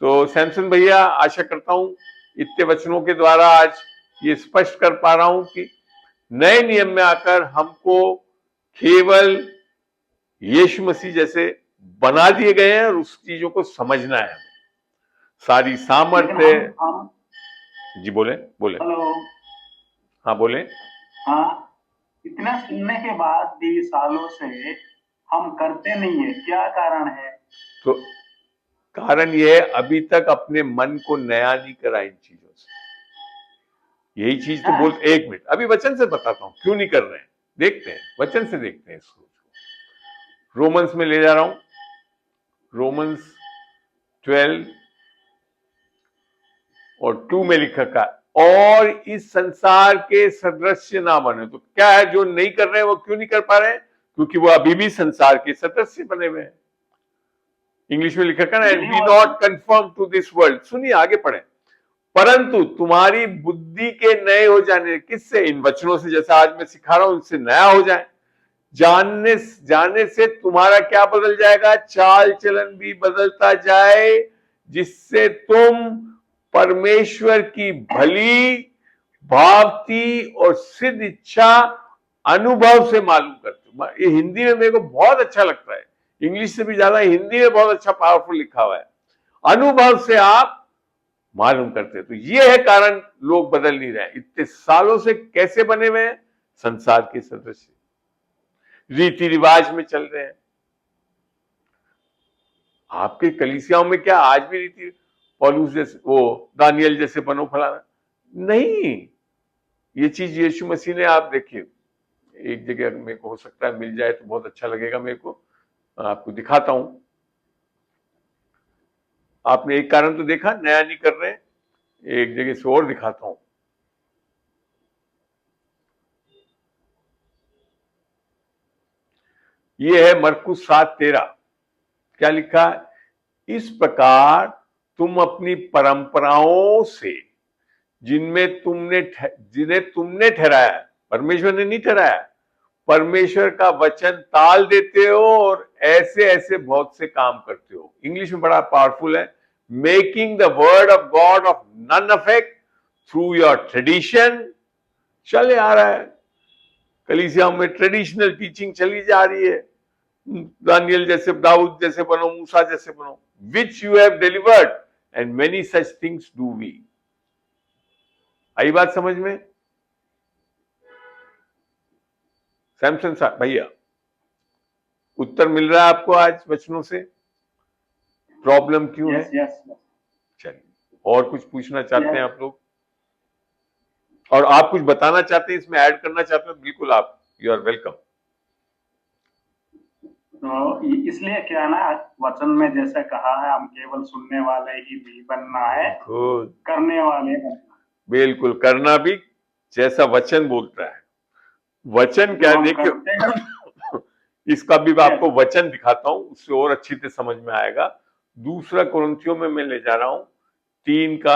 तो सैमसन भैया, आशा करता हूं इतने वचनों के द्वारा आज ये स्पष्ट कर पा रहा हूं कि नए नियम में आकर हमको केवल यीशु मसीह जैसे बना दिए गए हैं और उस चीजों को समझना है। सारी सामर्थ्य। जी बोले बोले। हेलो। हाँ बोले। हाँ, इतना सुनने के बाद भी सालों से हम करते नहीं है, क्या कारण है? तो कारण ये है, अभी तक अपने मन को नया नहीं करा इन चीजों से। यही चीज तो बोल। एक मिनट, अभी वचन से बताता हूं क्यों नहीं कर रहे हैं, देखते हैं, वचन से देखते हैं इसको। रोमन्स में ले जा रहा हूं, रोमन्स 12 और 2 में लिखा का, और इस संसार के सदृश्य ना बने। तो क्या है जो नहीं कर रहे हैं, वो क्यों नहीं कर पा रहे हैं? क्योंकि वो अभी भी संसार के सदृश्य बने हुए हैं। इंग्लिश में लिखा का ना, and be not conform to this world. सुनिए, आगे पढ़े। परंतु तुम्हारी बुद्धि के नए हो जाने, किससे? इन वचनों से, जैसा आज मैं सिखा रहा हूं, इनसे नया हो जाए। जानने से तुम्हारा क्या बदल जाएगा? चाल चलन भी बदलता जाए, जिससे तुम परमेश्वर की भली, भावती और सिद्ध इच्छा अनुभव से मालूम करते हो। ये हिंदी में मेरे को बहुत अच्छा लगता है, इंग्लिश से भी ज्यादा हिंदी में बहुत अच्छा पावरफुल लिखा हुआ है। अनुभव से आप मालूम करते हैं। तो ये है कारण लोग बदल नहीं रहे। इतने सालों से कैसे बने हुए हैं? संसार के सदृश, रीति रिवाज में चल रहे हैं। आपके कलीसियाओं में क्या आज भी रीति, पौलुस जैसे, वो दानियल जैसे बनो फलाना नहीं। ये चीज यीशु मसीह ने, आप देखिए, एक जगह मेरे को हो सकता है मिल जाए तो बहुत अच्छा लगेगा मेरे को, आपको दिखाता हूं। आपने एक कारण तो देखा, नया नहीं कर रहे, एक जगह से और दिखाता हूं। ये है मरकुस 7:13। क्या लिखा है? इस प्रकार तुम अपनी परंपराओं से, जिन्हें तुमने ठहराया, परमेश्वर ने नहीं ठहराया, परमेश्वर का वचन ताल देते हो और ऐसे ऐसे बहुत से काम करते हो। इंग्लिश में बड़ा पावरफुल है, making the word of God of none effect through your tradition. चले आ रहा है कलीसिया में, ट्रेडिशनल टीचिंग चली जा रही है, दानियल जैसे, दाऊद जैसे बनो, मूसा जैसे बनो, which you have delivered and many such things do we. आई बात समझ में? सैमसन साहब भैया, उत्तर मिल रहा है आपको आज वचनों से? प्रॉब्लम क्यों है? चलिए, और कुछ पूछना चाहते हैं आप लोग, और आप कुछ बताना चाहते हैं, इसमें ऐड करना चाहते हैं, बिल्कुल आप, यू आर वेलकम। तो इसलिए क्या ना, वचन में जैसे कहा है, हम केवल सुनने वाले ही नहीं बनना है, करने वाले बनना। बिल्कुल, करना भी जैसा वचन बोलता है। वचन क्या, देखिए इसका भी मैं आपको वचन दिखाता हूं, उससे और अच्छी से समझ में आएगा। दूसरा कुरिन्थियों में मैं ले जा रहा हूं 3 का,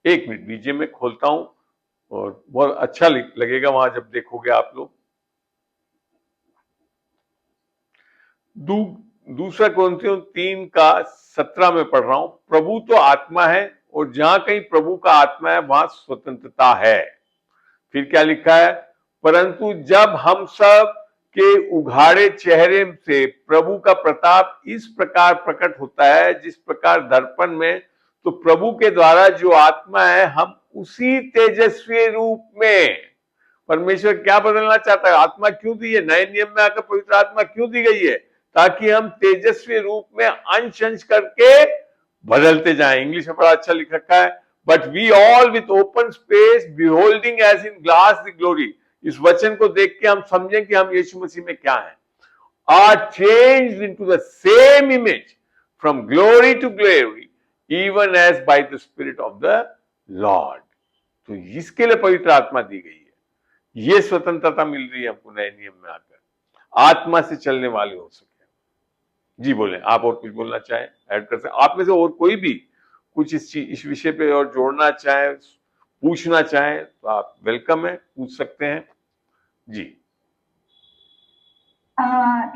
1 मिनट दीजिए, मैं खोलता हूं और बहुत अच्छा लगेगा वहां जब देखोगे आप लोग। दूसरा कुरिन्थियों 3 का 17 में पढ़ रहा हूं। प्रभु तो आत्मा है, और जहां कहीं प्रभु का आत्मा है वहां स्वतंत्रता है। फिर क्या लिखा है? परंतु जब हम सब के उघाड़े चेहरे से प्रभु का प्रताप इस प्रकार प्रकट होता है जिस प्रकार दर्पण में, तो प्रभु के द्वारा जो आत्मा है हम उसी तेजस्वी रूप में, परमेश्वर क्या बदलना चाहता है, आत्मा क्यों दी है, नए नियम में आकर पवित्र आत्मा क्यों दी गई है, ताकि हम तेजस्वी रूप में अंश अंश करके बदलते जाएं। इंग्लिश में बड़ा अच्छा लिख रखा है, but we all with open space beholding as in glass the glory. इस वचन को देख के हम समझें कि हम यीशु मसीह में क्या हैं, are changed into the same image from glory to glory even as by the spirit of the Lord. तो इसके लिए पवित्र आत्मा दी गई है, ये स्वतंत्रता मिल रही है हमको नए नियम में आकर, आत्मा से चलने वाले हो सके। जी बोले, आप और कुछ बोलना चाहें, ऐड कर सकते, आप में से और कोई भी कुछ इस विषय पे और जोड़ना चाहे, पूछना चाहें तो आप वेलकम है, पूछ सकते हैं जी।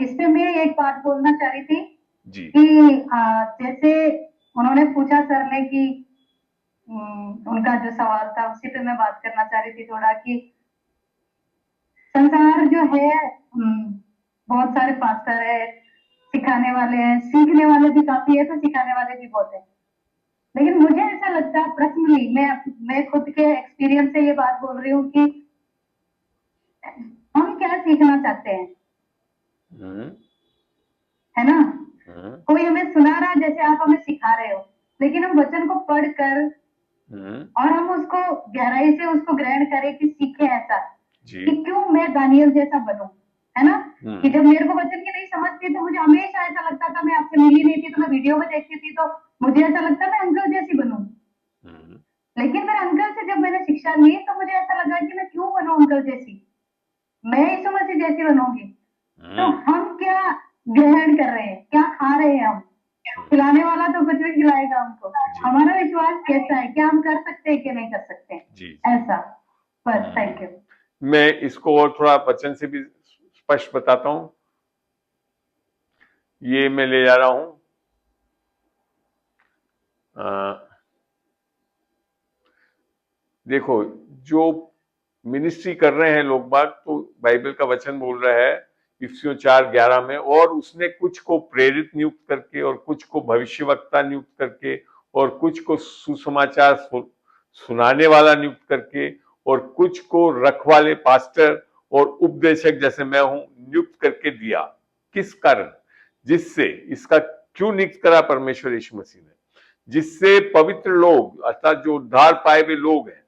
इस पे मैं एक बात बोलना चाह रही थी जी कि जैसे उन्होंने पूछा सर ने कि उनका जो सवाल था उसी पे मैं बात करना चाह रही थी थोड़ा, कि संसार जो है बहुत सारे पास्टर है, सिखाने वाले हैं, सीखने वाले भी काफी है तो सिखाने वाले भी बहुत है, लेकिन मुझे ऐसा लगता है पर्सनली, मैं खुद के एक्सपीरियंस से ये बात बोल रही हूँ कि हम क्या सीखना चाहते हैं, है ना। कोई हमें सुना रहा है जैसे आप हमें सिखा रहे हो, लेकिन हम वचन को पढ़कर और हम उसको गहराई से उसको ग्रहण करें कि सीखे ऐसा कि क्यों मैं दानियल जैसा बनूं, है ना। कि जब मेरे को वचन की नहीं समझ थी तो मुझे हमेशा ऐसा लगता था, मैं आपसे मिली नहीं थी तो मैं वीडियो में देखती थी तो मुझे ऐसा लगता मैं अंकल जैसी बनूं, लेकिन फिर अंकल से जब मैंने शिक्षा ली तो मुझे ऐसा लगा कि मैं क्यों बनूं अंकल जैसी, मैं यीशु मसीह जैसी बनूंगी। तो हम क्या ग्रहण कर रहे हैं, क्या खा रहे हैं हम, खिलाने वाला तो कुछ भी खिलाएगा हमको, हमारा विश्वास कैसा है, क्या हम कर सकते हैं कि नहीं कर सकते ऐसा, बस। Thank you. मैं इसको और थोड़ा वचन से भी स्पष्ट बताता हूं, ये मैं ले जा रहा हूं देखो, जो मिनिस्ट्री कर रहे हैं लोग बाग, तो बाइबल का वचन बोल रहा है इफिसियों 4:11 में, और उसने कुछ को प्रेरित नियुक्त करके और कुछ को भविष्यवक्ता नियुक्त करके और कुछ को सुसमाचार सुनाने वाला नियुक्त करके और कुछ को रखवाले पास्टर और उपदेशक जैसे मैं हूं नियुक्त करके दिया। किस कारण, जिससे, इसका क्यों नियुक्त करा परमेश्वर यीशु मसीह ने, जिससे पवित्र लोग अर्थात जो उद्धार पाए हुए लोग हैं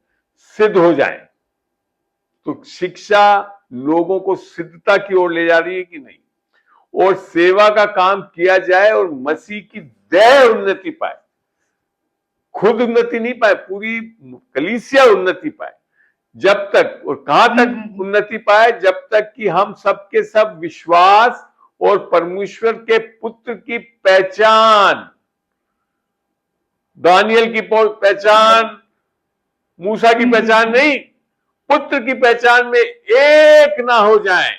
सिद्ध हो जाएं। तो शिक्षा लोगों को सिद्धता की ओर ले जा रही है कि नहीं, और सेवा का काम किया जाए और मसीह की देह उन्नति पाए, खुद उन्नति नहीं पाए, पूरी कलीसिया उन्नति पाए। जब तक, और कहां तक उन्नति पाए, जब तक कि हम सबके सब विश्वास और परमेश्वर के पुत्र की पहचान, दानियल की पहचान, मूसा की पहचान नहीं, पुत्र की पहचान में एक ना हो जाए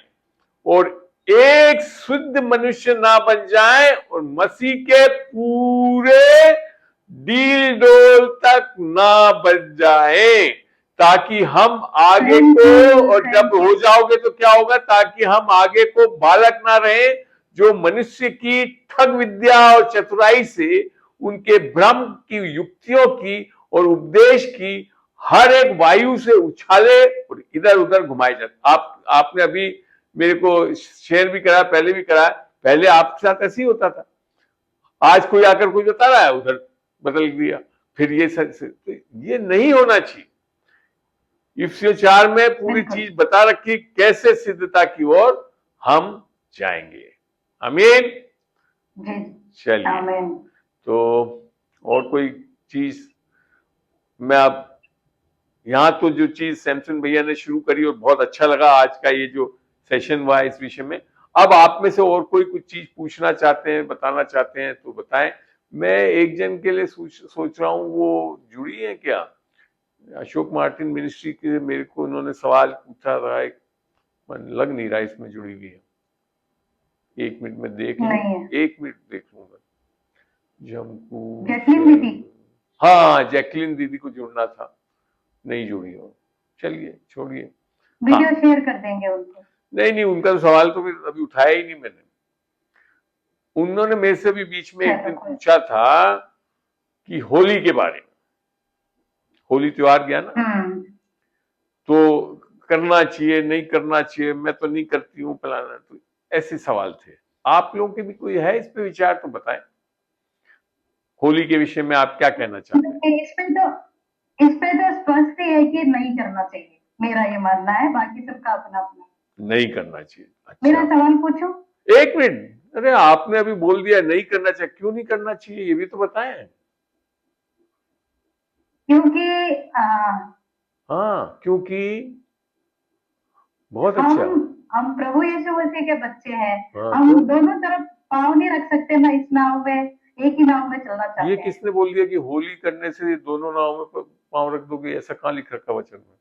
और एक शुद्ध मनुष्य ना बन जाए और मसीह के पूरे डील डोल तक ना बन जाए, ताकि हम आगे को, और जब हो जाओगे तो क्या होगा, ताकि हम आगे को बालक ना रहे जो मनुष्य की ठग विद्या और चतुराई से, उनके भ्रम की, युक्तियों की और उपदेश की हर एक वायु से उछाले और इधर उधर घुमाए जाते। आपने अभी मेरे को शेयर भी करा, पहले भी करा, पहले आपके साथ ऐसे ही होता था, आज कोई आकर कोई बता रहा है उधर बदल दिया, फिर ये नहीं होना चाहिए। इफिसियों 4 में पूरी चीज बता रखी कैसे सिद्धता की ओर हम जाएंगे। आमीन। चलिए, तो और कोई चीज, मैं अब यहां तो जो चीज सैमसन भैया ने शुरू करी और बहुत अच्छा लगा आज का ये जो सेशन हुआ इस विषय में, अब आप में से और कोई कुछ चीज पूछना चाहते हैं, बताना चाहते हैं तो बताएं। मैं एक जन के लिए सोच रहा हूं, वो जुड़ी है क्या, अशोक मार्टिन मिनिस्ट्री के, मेरे को उन्होंने सवाल पूछा था, एक मन लग नहीं रहा इसमें जुड़ी हुई है, 1 मिनट में देख लूं, 1 मिनट देख लूंगा। जैकलिन दीदी, हाँ जैकलिन दीदी को जुड़ना था, नहीं जुड़ी हो, चलिए छोड़िए, वीडियो शेयर कर देंगे उनको। नहीं नहीं, उनका तो सवाल तो फिर अभी उठाया ही नहीं मैंने। उन्होंने मेरे से भी बीच में एक दिन पूछा था कि होली के बारे में, होली त्योहार गया ना, तो करना चाहिए नहीं करना चाहिए, मैं तो नहीं करती हूँ फलाना, तो ऐसे सवाल थे। आप लोगों के भी कोई है इस पे विचार तो बताएं, होली के विषय में आप क्या कहना चाहते हैं? इस पे तो स्पष्ट ही है कि नहीं करना चाहिए, मेरा ये मानना है, बाकी सबका अपना अपना। नहीं करना चाहिए। मेरा अच्छा, सवाल पूछूं? एक मिनट, अरे आपने अभी बोल दिया नहीं करना चाहिए, क्यों नहीं करना चाहिए ये भी तो बताएं। क्योंकि हाँ, क्योंकि बहुत अच्छा। हम प्रभु यीशु मसीह के बच्चे हैं। हाँ, हम तो दोनों तरफ पाँव नहीं रख सकते ना, इस नाव में, एक ही नाव में चलना चाहते ये हैं। किसने बोल दिया कि होली करने से दोनों नाव में पांव रख दोगे? ऐसा कहाँ लिख रखा वचन में?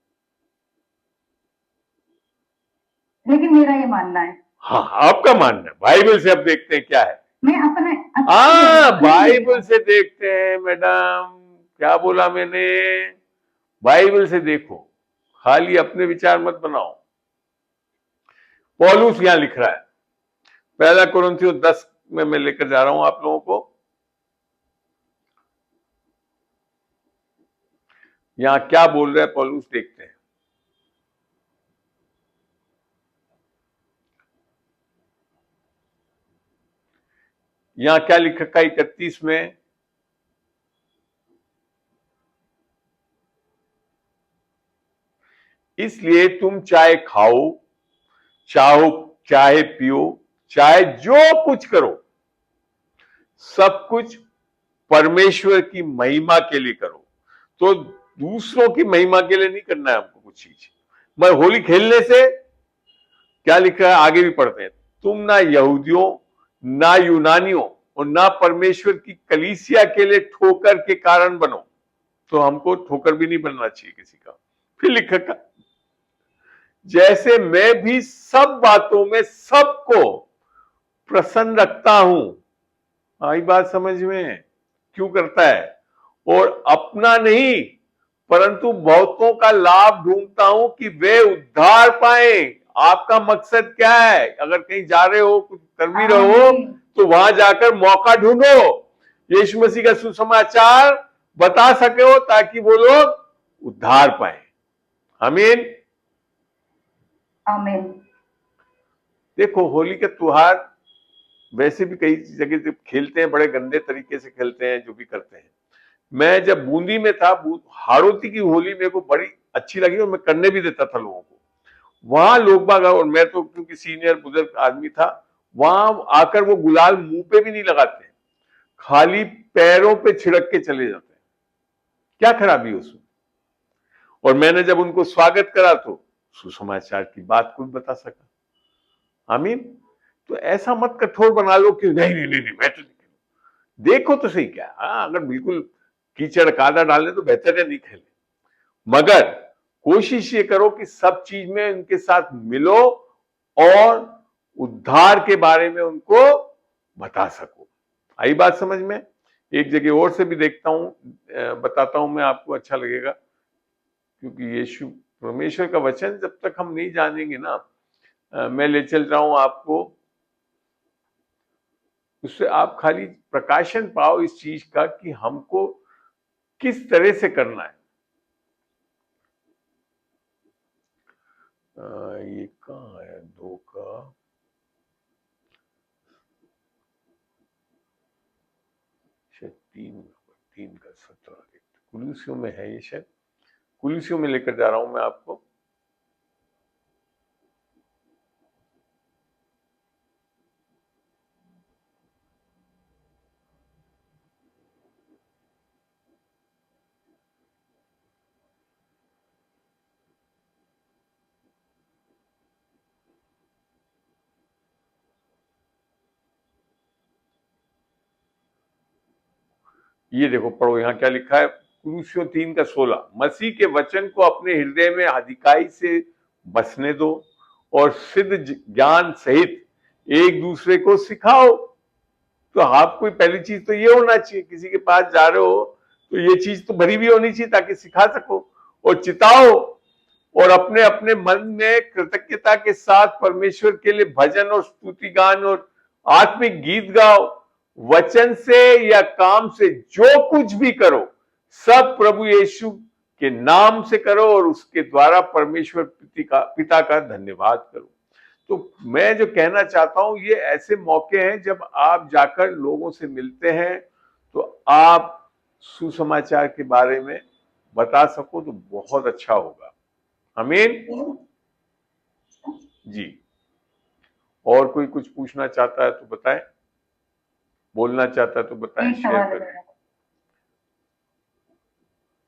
लेकिन मेरा ये मानना है। हाँ, आपका मानना है, बाइबल से अब देखते हैं क्या है। मैं अपने बाइबल से देखते हैं मैडम, क्या बोला मैंने? बाइबल से देखो, खाली अपने विचार मत बनाओ। पौलुस यहां लिख रहा है, पहला कुरिन्थियों 10 में मैं लेकर जा रहा हूं आप लोगों को। यहां क्या बोल रहा है पौलुस, देखते हैं। यहां क्या लिख रखा है 31 में? इसलिए तुम चाहे खाओ, चाहे पियो, चाहे जो कुछ करो, सब कुछ परमेश्वर की महिमा के लिए करो। तो दूसरों की महिमा के लिए नहीं करना है हमको कुछ चीज। मैं होली खेलने से क्या लिख रहा है आगे भी पढ़ते हैं, तुम ना यहूदियों ना यूनानियों और ना परमेश्वर की कलीसिया के लिए ठोकर के कारण बनो। तो हमको ठोकर भी नहीं बनना चाहिए किसी का। फिर लिखा, जैसे मैं भी सब बातों में सबको प्रसन्न रखता हूं। आई बात समझ में? क्यों करता है? और अपना नहीं परंतु बहुतों का लाभ ढूंढता हूं कि वे उद्धार पाए। आपका मकसद क्या है? अगर कहीं जा रहे हो, कुछ कर भी रहे हो, तो वहां जाकर मौका ढूंढो, यीशु मसीह का सुसमाचार बता सके हो, ताकि वो लोग उद्धार पाए। आमीन, आमीन। देखो, होली का त्योहार वैसे भी कई जगह खेलते हैं, बड़े गंदे तरीके से खेलते हैं, जो भी करते हैं। मैं जब बूंदी में था, हाड़ौती की होली मेरे को बड़ी अच्छी लगी और मैं करने भी देता था लोगों को। वहां लोग बाग, और मैं तो क्योंकि सीनियर बुजुर्ग आदमी था, वहां आकर वो गुलाल मुंह पे भी नहीं लगाते, खाली पैरों पे छिड़क के चले जाते हैं। क्या खराबी उसमें? और मैंने जब उनको स्वागत करा तो सुसमाचार की बात कोई बता सका। आमीन। तो ऐसा मत कठोर बना लो कि नहीं नहीं नहीं, नहीं मैं तो नहीं खेलूं। देखो तो सही क्या, अगर बिल्कुल कीचड़ कादा डालने तो बेहतर है नहीं खेले, मगर कोशिश ये करो कि सब चीज में उनके साथ मिलो और उद्धार के बारे में उनको बता सको। आई बात समझ में? एक जगह और से भी देखता हूं, बताता हूं मैं आपको, अच्छा लगेगा। क्योंकि यीशु परमेश्वर का वचन जब तक हम नहीं जानेंगे ना, मैं ले चल रहा हूं आपको, उससे आप खाली प्रकाशन पाओ इस चीज का कि हमको किस तरह से करना है। ये कहाँ है? 2 का 3 का 17 कुलिसियों में है, ये शायद कुलिसियों में लेकर जा रहा हूं मैं आपको। ये देखो, पढ़ो यहां क्या लिखा है, कुलिसियों 3 का 16, मसीह के वचन को अपने हृदय में अधिकाई से बसने दो और सिद्ध ज्ञान सहित एक दूसरे को सिखाओ। तो आपको पहली चीज तो ये होना चाहिए, किसी के पास जा रहे हो तो ये चीज तो भरी भी होनी चाहिए ताकि सिखा सको, और चिताओ और अपने अपने मन में कृतज्ञता के साथ परमेश्वर के लिए भजन और स्तुति गान और आत्मिक गीत गाओ। वचन से या काम से जो कुछ भी करो सब प्रभु यीशु के नाम से करो और उसके द्वारा परमेश्वर पिता का धन्यवाद करो। तो मैं जो कहना चाहता हूं, ये ऐसे मौके हैं जब आप जाकर लोगों से मिलते हैं तो आप सुसमाचार के बारे में बता सको तो बहुत अच्छा होगा। आमीन जी। और कोई कुछ पूछना चाहता है तो बताएं, बोलना चाहता है तो बताएं, शेयर करें।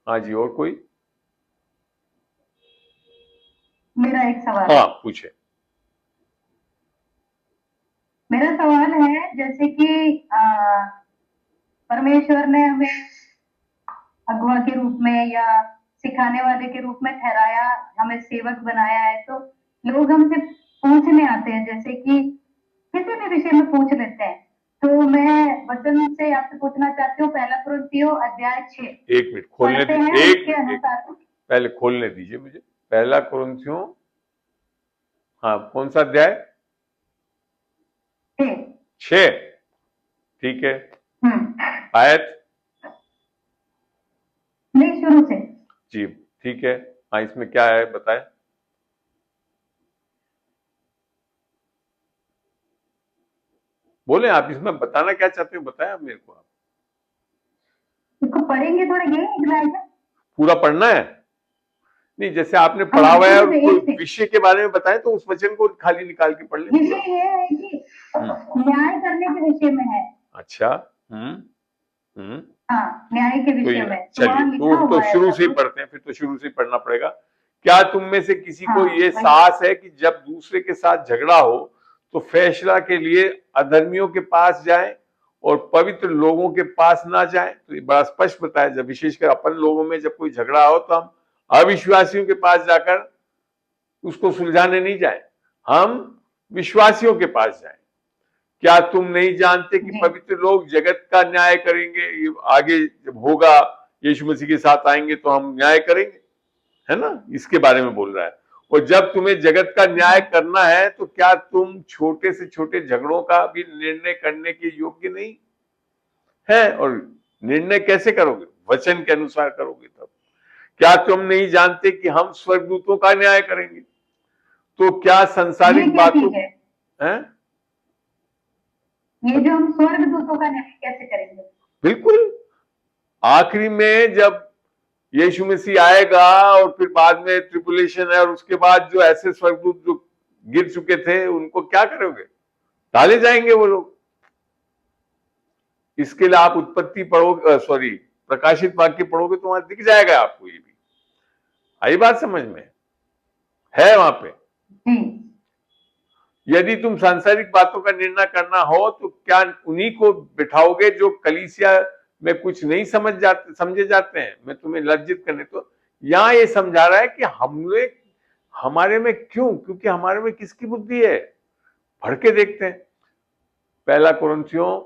हाँ जी, और कोई? मेरा एक सवाल हाँ पूछे। मेरा सवाल है, जैसे कि परमेश्वर ने हमें अगुआ के रूप में या सिखाने वाले के रूप में ठहराया, हमें सेवक बनाया है, तो लोग हमसे पूछने आते हैं, जैसे कि किसी भी विषय में पूछ लेते हैं। तो मैं वचन से आपसे पूछना चाहती हूँ, पहला कुरिन्थियों अध्याय 6। एक मिनट खोलने दीजिए, पहले खोलने दीजिए मुझे। पहला कुरिन्थियों, हाँ कौन सा अध्याय? 6। ठीक है। आयत नहीं, शुरू से जी, ठीक है। हाँ, इसमें क्या है बताएं। बोले आप, इसमें बताना क्या चाहते हो बताएं आप मेरे को। आप इसको पढ़ेंगे थोड़ा, ये पूरा पढ़ना है? नहीं, जैसे आपने पढ़ा हुआ है और कोई विषय के बारे में बताएं तो उस वचन को खाली निकाल के पढ़ लें। विषय ये है कि न्याय करने के विषय में है। अच्छा। हाँ, न्याय के विषय में। चलिए तो शुरू से ही पढ़ते हैं, फिर तो शुरू से ही पढ़ना पड़ेगा। क्या तुम में से किसी को ये साहस है कि जब दूसरे के साथ झगड़ा हो तो फैसला के लिए अधर्मियों के पास जाए और पवित्र लोगों के पास ना जाए? तो ये बड़ा स्पष्ट बताया, जब विशेषकर अपन लोगों में जब कोई झगड़ा हो तो हम अविश्वासियों के पास जाकर उसको सुलझाने नहीं जाए, हम विश्वासियों के पास जाए। क्या तुम नहीं जानते कि पवित्र लोग जगत का न्याय करेंगे? ये आगे जब होगा, यीशु मसीह के साथ आएंगे तो हम न्याय करेंगे, है ना? इसके बारे में बोल रहा है। और जब तुम्हें जगत का न्याय करना है तो क्या तुम छोटे से छोटे झगड़ों का भी निर्णय करने के योग्य नहीं है? और निर्णय कैसे करोगे? वचन के अनुसार करोगे तब। क्या तुम नहीं जानते कि हम स्वर्गदूतों का न्याय करेंगे? तो क्या संसारिक बातों है? ये जो हम स्वर्गदूतों का न्याय कैसे करेंगे? बिल्कुल, आखिरी में जब यीशु मसीह आएगा और फिर बाद में ट्रिपुलेशन है और उसके बाद जो ऐसे स्वर्गदूत जो गिर चुके थे उनको क्या करोगे? डाले जाएंगे वो लोग। इसके लिए आप उत्पत्ति पढ़ोगे, प्रकाशित वाक्य पढ़ोगे तो वहां दिख जाएगा आपको। ये भी आई बात समझ में है वहां पे। यदि तुम सांसारिक बातों का निर्णय करना हो तो क्या उन्हीं को बिठाओगे जो कलीसिया में कुछ नहीं समझे जाते हैं? मैं तुम्हें लज्जित करने, तो यहां ये समझा रहा है कि हमारे में क्यों? क्योंकि हमारे में किसकी बुद्धि है? पढ़ के देखते हैं। पहला कुरिन्थियों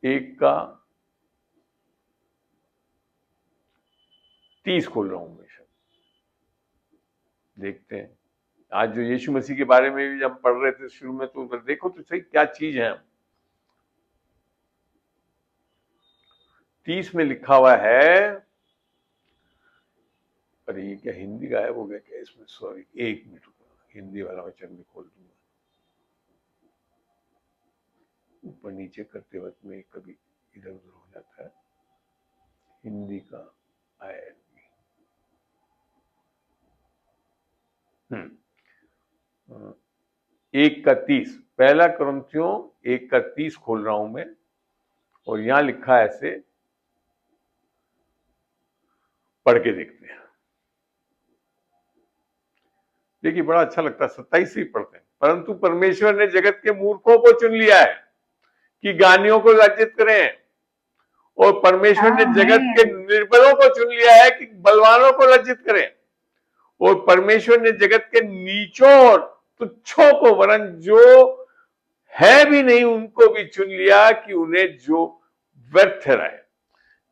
1:30 खोल रहा हूं मैं, देखते हैं। आज जो यीशु मसीह के बारे में भी जब पढ़ रहे थे शुरू में, तो देखो तो सही क्या चीज है। 30 में लिखा हुआ है, अरे ये क्या हिंदी गायब हो गया क्या इसमें? सॉरी, एक मिनट, हिंदी वाला वचन भी खोल दूंगा। ऊपर नीचे करते वक्त में कभी इधर उधर हो जाता है। हिंदी का आया 1:30, पहला कुरिन्थियों 1:30 खोल रहा हूं मैं, और यहां लिखा है ऐसे, पढ़ के देखते हैं। देखिए बड़ा अच्छा लगता है, 27 से ही पढ़ते हैं। परंतु परमेश्वर ने जगत के मूर्खों को चुन लिया है कि ज्ञानियों को लज्जित करें, और परमेश्वर ने जगत के निर्बलों को चुन लिया है कि बलवानों को लज्जित करें, और परमेश्वर ने जगत के नीचों और तुच्छों को, वरन जो है भी नहीं उनको भी चुन लिया कि उन्हें जो व्यर्थ ठहराए।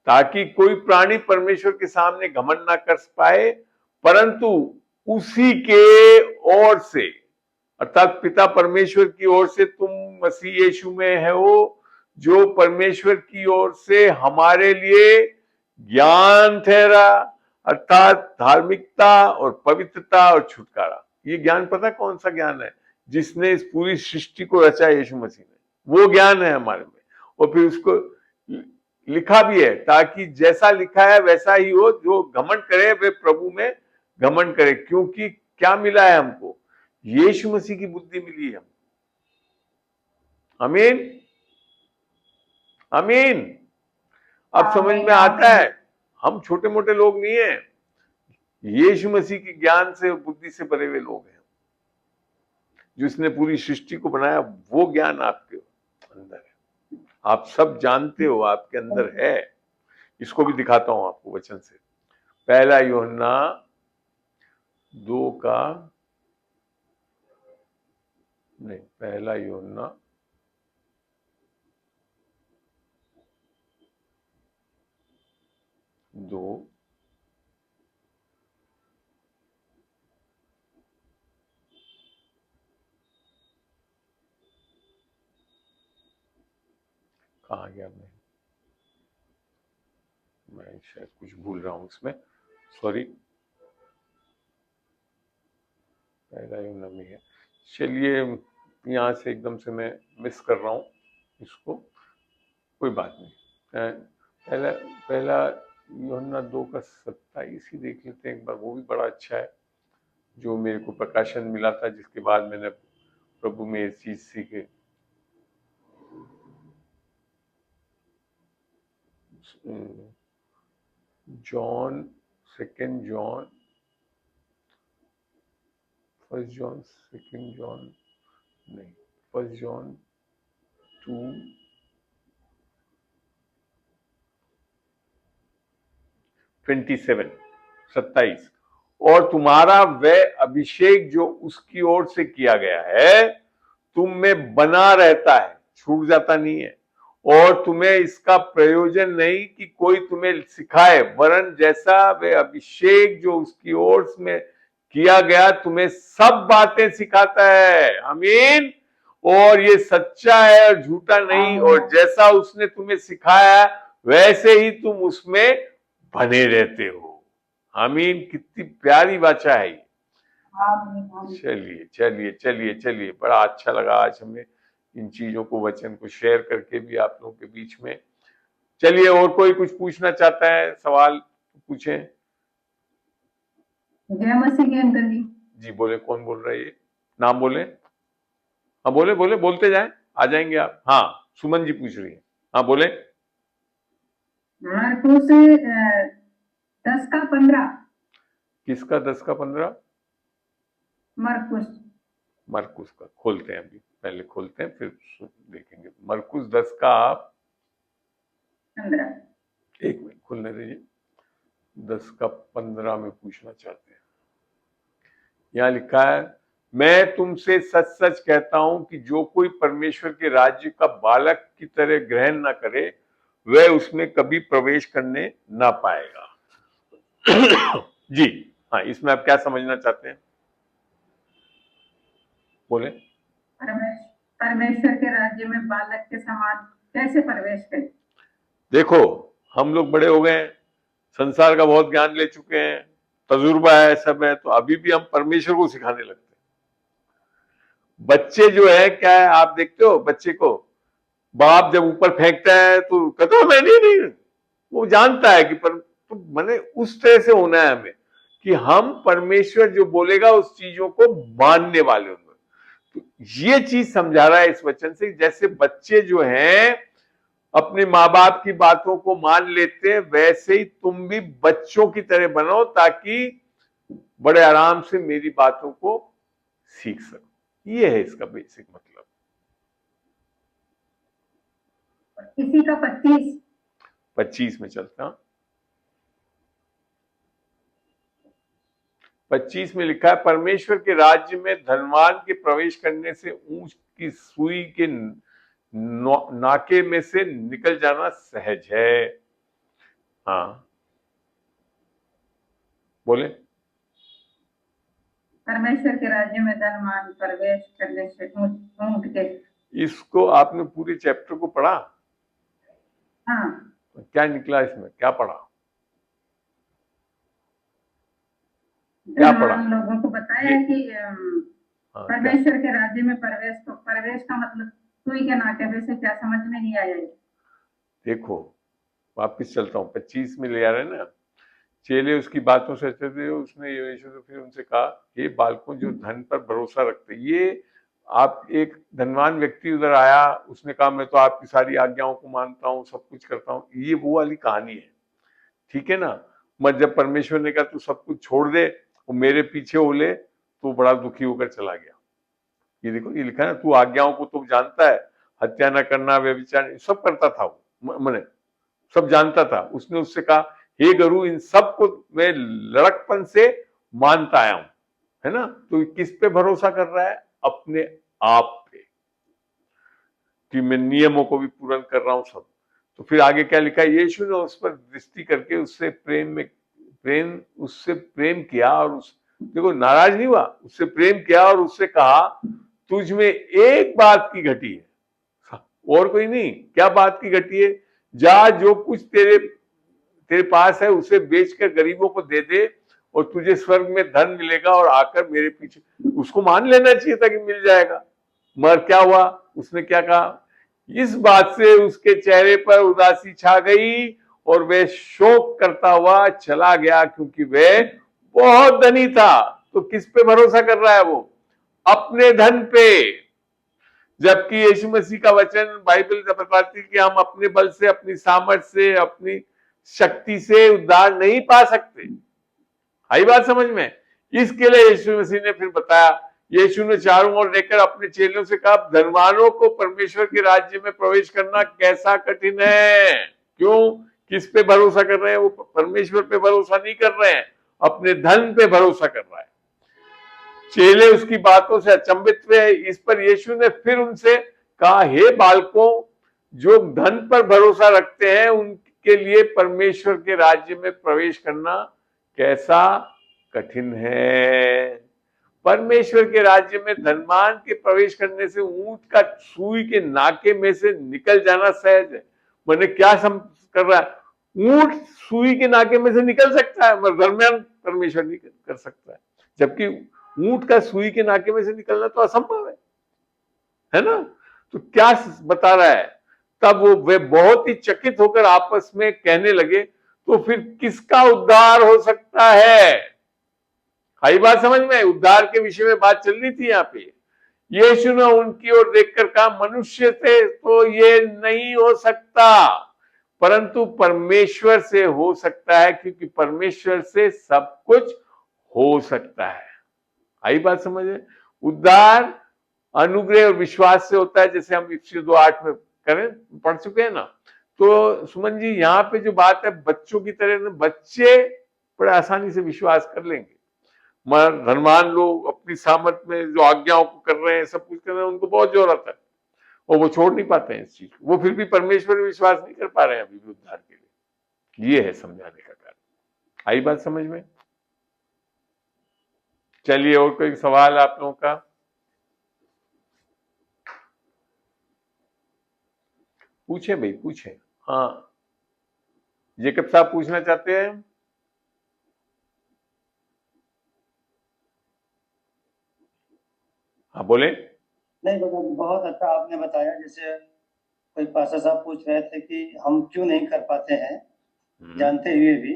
ताकि कोई प्राणी परमेश्वर के सामने घमंड ना कर पाए, परंतु उसी के ओर से, अर्थात पिता परमेश्वर की ओर से तुम मसीह यीशु में है हो, जो परमेश्वर की ओर से हमारे लिए ज्ञान ठहरा, अर्थात धार्मिकता और पवित्रता और छुटकारा। ये ज्ञान पता कौन सा ज्ञान है? जिसने इस पूरी सृष्टि को रचा यीशु मसीह ने, वो ज्ञान है हमारे में। और फिर उसको लिखा भी है ताकि जैसा लिखा है वैसा ही हो, जो घमंड करे वे प्रभु में घमंड करे। क्योंकि क्या मिला है हमको? यीशु मसीह की बुद्धि मिली है। आमीन, आमीन। अब समझ में आता है, हम छोटे मोटे लोग नहीं है, यीशु मसीह के ज्ञान से और बुद्धि से भरे हुए लोग हैं। जिसने पूरी सृष्टि को बनाया वो ज्ञान आपके अंदर है, आप सब जानते हो, आपके अंदर है। इसको भी दिखाता हूं आपको वचन से। पहला यूहन्ना 2 का नहीं, पहला यूहन्ना 2 कहाँ गया? मैं शायद कुछ भूल रहा हूं इसमें, सॉरी। पहला यूहन्ना में है, चलिए यहाँ से एकदम से मैं मिस कर रहा हूँ इसको, कोई बात नहीं। पहला यूहन्ना 2 का 27 ही देख लेते हैं एक बार, वो भी बड़ा अच्छा है, जो मेरे को प्रकाशन मिला था, जिसके बाद मैंने प्रभु में इस चीज सीखे। जॉन, 2 जॉन, 1 जॉन, 2 जॉन नहीं, 1 जॉन 2 27 और तुम्हारा वह अभिषेक जो उसकी ओर से किया गया है तुम में बना रहता है, छूट जाता नहीं है, और तुम्हें इसका प्रयोजन नहीं कि कोई तुम्हें सिखाए, वरन जैसा वह अभिषेक जो उसकी ओर में किया गया तुम्हें सब बातें सिखाता है। आमीन। और ये सच्चा है और झूठा नहीं, और जैसा उसने तुम्हें सिखाया वैसे ही तुम उसमें बने रहते हो। आमीन। कितनी प्यारी वाचा है ये। चलिए चलिए चलिए चलिए, बड़ा अच्छा लगा आज हमें इन चीजों को, वचन को शेयर करके भी आप लोगों के बीच में। चलिए, और कोई कुछ पूछना चाहता है, सवाल पूछें। जय मसीह के अंकल जी। जी बोले, कौन बोल रहा है ये? नाम बोले। हाँ बोले बोले, बोलते जाए, आ जाएंगे आप। हाँ सुमन जी पूछ रही है। हाँ बोले। मार्कुस 10 का 15। किसका 10 का 15? मरकुस का खोलते हैं, अभी पहले खोलते हैं फिर देखेंगे। मरकुस 10 का 15। एक मिनट खोलने दीजिए। 10 का 15 में पूछना चाहते हैं। यहाँ लिखा है, मैं तुमसे सच सच कहता हूं कि जो कोई परमेश्वर के राज्य का बालक की तरह ग्रहण ना करे वह उसमें कभी प्रवेश करने ना पाएगा। जी हाँ, इसमें आप क्या समझना चाहते हैं? बोले। परमेश्वर के राज्य में बालक के समान कैसे प्रवेश करें? देखो, हम लोग बड़े हो गए हैं, संसार का बहुत ज्ञान ले चुके हैं, तजुर्बा है, सब है, तो अभी भी हम परमेश्वर को सिखाने लगते हैं। बच्चे जो है क्या है, आप देखते हो बच्चे को, बाप जब ऊपर फेंकता है तो कहता है मैं नहीं, वो जानता है कि तो मैंने उस तरह से होना है हमें कि हम परमेश्वर जो बोलेगा उस चीजों को मानने वाले होंगे। तो ये चीज समझा रहा है इस वचन से, जैसे बच्चे जो हैं अपने माँ बाप की बातों को मान लेते हैं, वैसे ही तुम भी बच्चों की तरह बनो, ताकि बड़े आराम से मेरी बातों को सीख सको। ये है इसका बेसिक मतलब। इसी का 25 में चलता। 25 में लिखा है, परमेश्वर के राज्य में धनवान के प्रवेश करने से ऊंच की सुई के नाके में से निकल जाना सहज है, हाँ बोले। परमेश्वर के राज्य में धनवान प्रवेश करने से ऊंट के। इसको आपने पूरे चैप्टर को पढ़ा? हाँ, क्या निकला इसमें, क्या पढ़ा, क्या पढ़ा? धनवान लोगों को बताया कि हाँ, परमेश्वर के राज्य में प्रवेश का मतलब सुई के नाके से क्या समझ में नहीं आया। देखो वापिस चलता हूँ, 25 में ले आ रहे हैं ना। चेले उसकी बातों से अच्छे थे, उसने यीशु से फिर उनसे कहा, ये बालकों जो धन पर भरोसा रखते, ये आप, एक धनवान व्यक्ति उधर आया, उसने कहा मैं तो आपकी सारी आज्ञाओं को मानता हूँ, सब कुछ करता हूँ, ये वो वाली कहानी है, ठीक है ना। मत जब परमेश्वर ने कहा तू सब कुछ छोड़ दे और मेरे पीछे हो ले, तो बड़ा दुखी होकर चला गया। ये देखो ये लिखा है ना, तू आज्ञाओं को तो जानता है, हत्या न करना, व्यभिचार सब करता था वो, मैंने सब जानता था। उसने उससे कहा, हे गुरु, इन सब को मैं लड़कपन से मानता आया हूं, है ना। तो किस पे भरोसा कर रहा है? अपने आप पे, कि मैं नियमों को भी पूर्ण कर रहा हूं सब। तो फिर आगे क्या लिखा है, यीशु ने उस पर दृष्टि करके उससे प्रेम किया और देखो नाराज नहीं हुआ, उससे प्रेम किया और उससे कहा, तुझ में एक बात की घटी है, और कोई नहीं। क्या बात की घटी है? जा, जो कुछ तेरे पास है उसे बेचकर गरीबों को दे दे और तुझे स्वर्ग में धन मिलेगा और आकर मेरे पीछे। उसको मान लेना चाहिए था कि मिल जाएगा, मगर क्या हुआ, उसने क्या कहा? इस बात से उसके चेहरे पर उदासी छा गई और वह शोक करता हुआ चला गया, क्योंकि वह बहुत धनी था। तो किस पे भरोसा कर रहा है वो? अपने धन पे। जबकि यीशु मसीह का वचन बाइबल बताती है कि हम अपने बल से, अपनी सामर्थ्य से, अपनी शक्ति से उद्धार नहीं पा सकते। आई बात समझ में? इसके लिए यीशु मसीह ने फिर बताया, यीशु ने चारों ओर देखकर अपने चेलों से कहा, धनवानों को परमेश्वर के राज्य में प्रवेश करना कैसा कठिन है। क्यों? किस पे भरोसा कर रहे हैं वो? परमेश्वर पे भरोसा नहीं कर रहे हैं, अपने धन पे भरोसा कर रहा है। चेले उसकी बातों से अचंभित हुए। इस पर यीशु ने फिर उनसे कहा, हे बालकों, जो धन पर भरोसा रखते हैं उनके लिए परमेश्वर के राज्य में प्रवेश करना कैसा कठिन है। परमेश्वर के राज्य में धनवान के प्रवेश करने से ऊंट का सुई के नाके में से निकल जाना सहज है। मैंने क्या कर रहा है? ऊंट सुई के नाके में से निकल सकता है, मगर धनवान परमेश्वर नहीं कर सकता है। जबकि ऊंट का सुई के नाके में से निकलना तो असंभव है ना। तो क्या बता रहा है? तब वे बहुत ही चकित होकर आपस में कहने लगे, तो फिर किसका उद्धार हो सकता है? आई बात समझ में? उद्धार के विषय में बात चल रही थी यहाँ पे। यीशु ने उनकी ओर देखकर कहा, मनुष्य से तो ये नहीं हो सकता, परंतु परमेश्वर से हो सकता है, क्योंकि परमेश्वर से सब कुछ हो सकता है। आई बात समझ में? उद्धार अनुग्रह और विश्वास से होता है, जैसे हम इफिसियों 2:8 में पढ़ चुके हैं ना। तो सुमन जी, यहाँ पे जो बात है, बच्चों की तरह बच्चे बड़े आसानी से विश्वास कर लेंगे, मगर धनवान लोग अपनी सामर्थ्य में जो आज्ञाओं को कर रहे हैं, सब कुछ कर रहे हैं, उनको बहुत जोर आता है और वो छोड़ नहीं पाते हैं इस चीज को। वो फिर भी परमेश्वर में विश्वास नहीं कर पा रहे हैं अभी भी उद्धार के लिए। ये है समझाने का कारण। आई बात समझ में? चलिए, और कोई सवाल आप लोगों का? पूछे भाई, पूछे। हाँ, जेकब साहब पूछना चाहते हैं? हाँ बोले। नहीं, बहुत अच्छा आपने बताया। जैसे कोई पासा साहब पूछ रहे थे कि हम क्यों नहीं कर पाते हैं जानते हुए भी,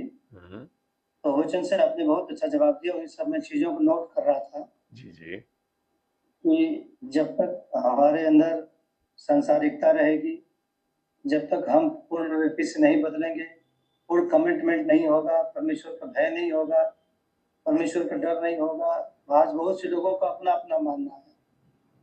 तो होचन सर आपने बहुत अच्छा जवाब दिया और इस सब मैं चीजों को नोट कर रहा था। जी जी। कि जब तक हमारे अंदर संसारिकता रहेगी, जब तक हम पूर्ण रूप से नहीं बदलेंगे, पूर्ण कमिटमेंट नहीं होगा, परमेश्वर का भय नहीं होगा, परमेश्वर का डर नहीं होगा। आज बहुत से लोगों का अपना अपना मानना है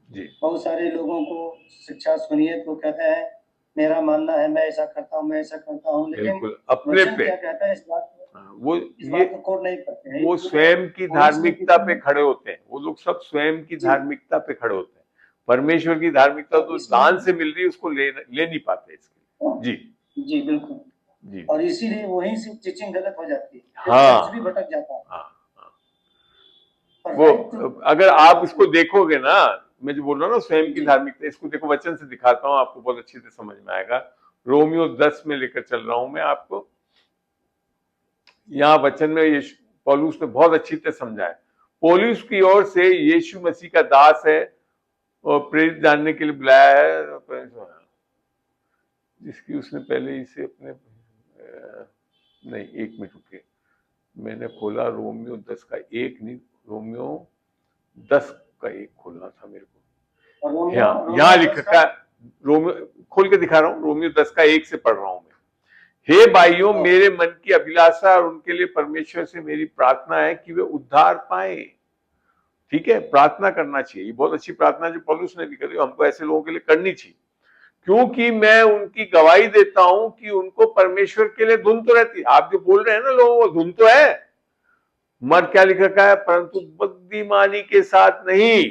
जी। बहुत सारे लोगों को शिक्षा सुनिए तो कहते हैं मेरा मानना है, मैं ऐसा करता हूँ, मैं ऐसा करता हूँ, लेकिन अपने पे क्या कहता है इस बात को, वो इस बात को कोड नहीं करते हैं। वो स्वयं की धार्मिकता पे खड़े होते हैं। वो लोग सब स्वयं की धार्मिकता पे खड़े होते हैं। परमेश्वर की धार्मिकता तो दान से मिल रही है, उसको ले नहीं पाते इसके। जी जी बिल्कुल। जी और इसीलिए वहीं से टीचिंग गलत हो जाती है, हाँ। चर्च भी भटक जाता है। हाँ हाँ। और वो right to- अगर आप इसको देखोगे ना, मैं जो बोल रहा हूँ ना स्वयं की जी। धार्मिकता, इसको देखो वचन से दिखाता हूँ, आपको बहुत अच्छी से समझ में आएगा। रोमियो 10 में लेकर चल रहा हूं मैं आपको। यहाँ वचन में यीशु पौलुस ने बहुत अच्छी तरह समझा है। पौलुस की ओर से यीशु मसीह का दास है और प्रेरित जानने के लिए बुलाया है, जिसकी उसने पहले इसे अपने नहीं, 1 मिनट रुके, मैंने खोला रोमियो 10 का 1 नहीं, रोमियो 10 का 1 खोलना था मेरे को। और रोमियो यहाँ 10 लिखा है, रोमियो खोल के दिखा रहा हूँ, रोमियो 10 का 1 से पढ़ रहा हूं मैं। हे भाइयों, मेरे मन की अभिलाषा और उनके लिए परमेश्वर से मेरी प्रार्थना है कि वे उद्धार पाए। ठीक है, प्रार्थना करना चाहिए, ये बहुत अच्छी प्रार्थना जो पौलुस ने भी करी, हमको ऐसे लोगों के लिए करनी चाहिए, क्योंकि मैं उनकी गवाही देता हूं कि उनको परमेश्वर के लिए धुन तो रहती है। आप जो बोल रहे हैं ना लोगों को, धुन तो है, मर क्या लिख रखा है, परंतु बुद्धिमानी के साथ नहीं।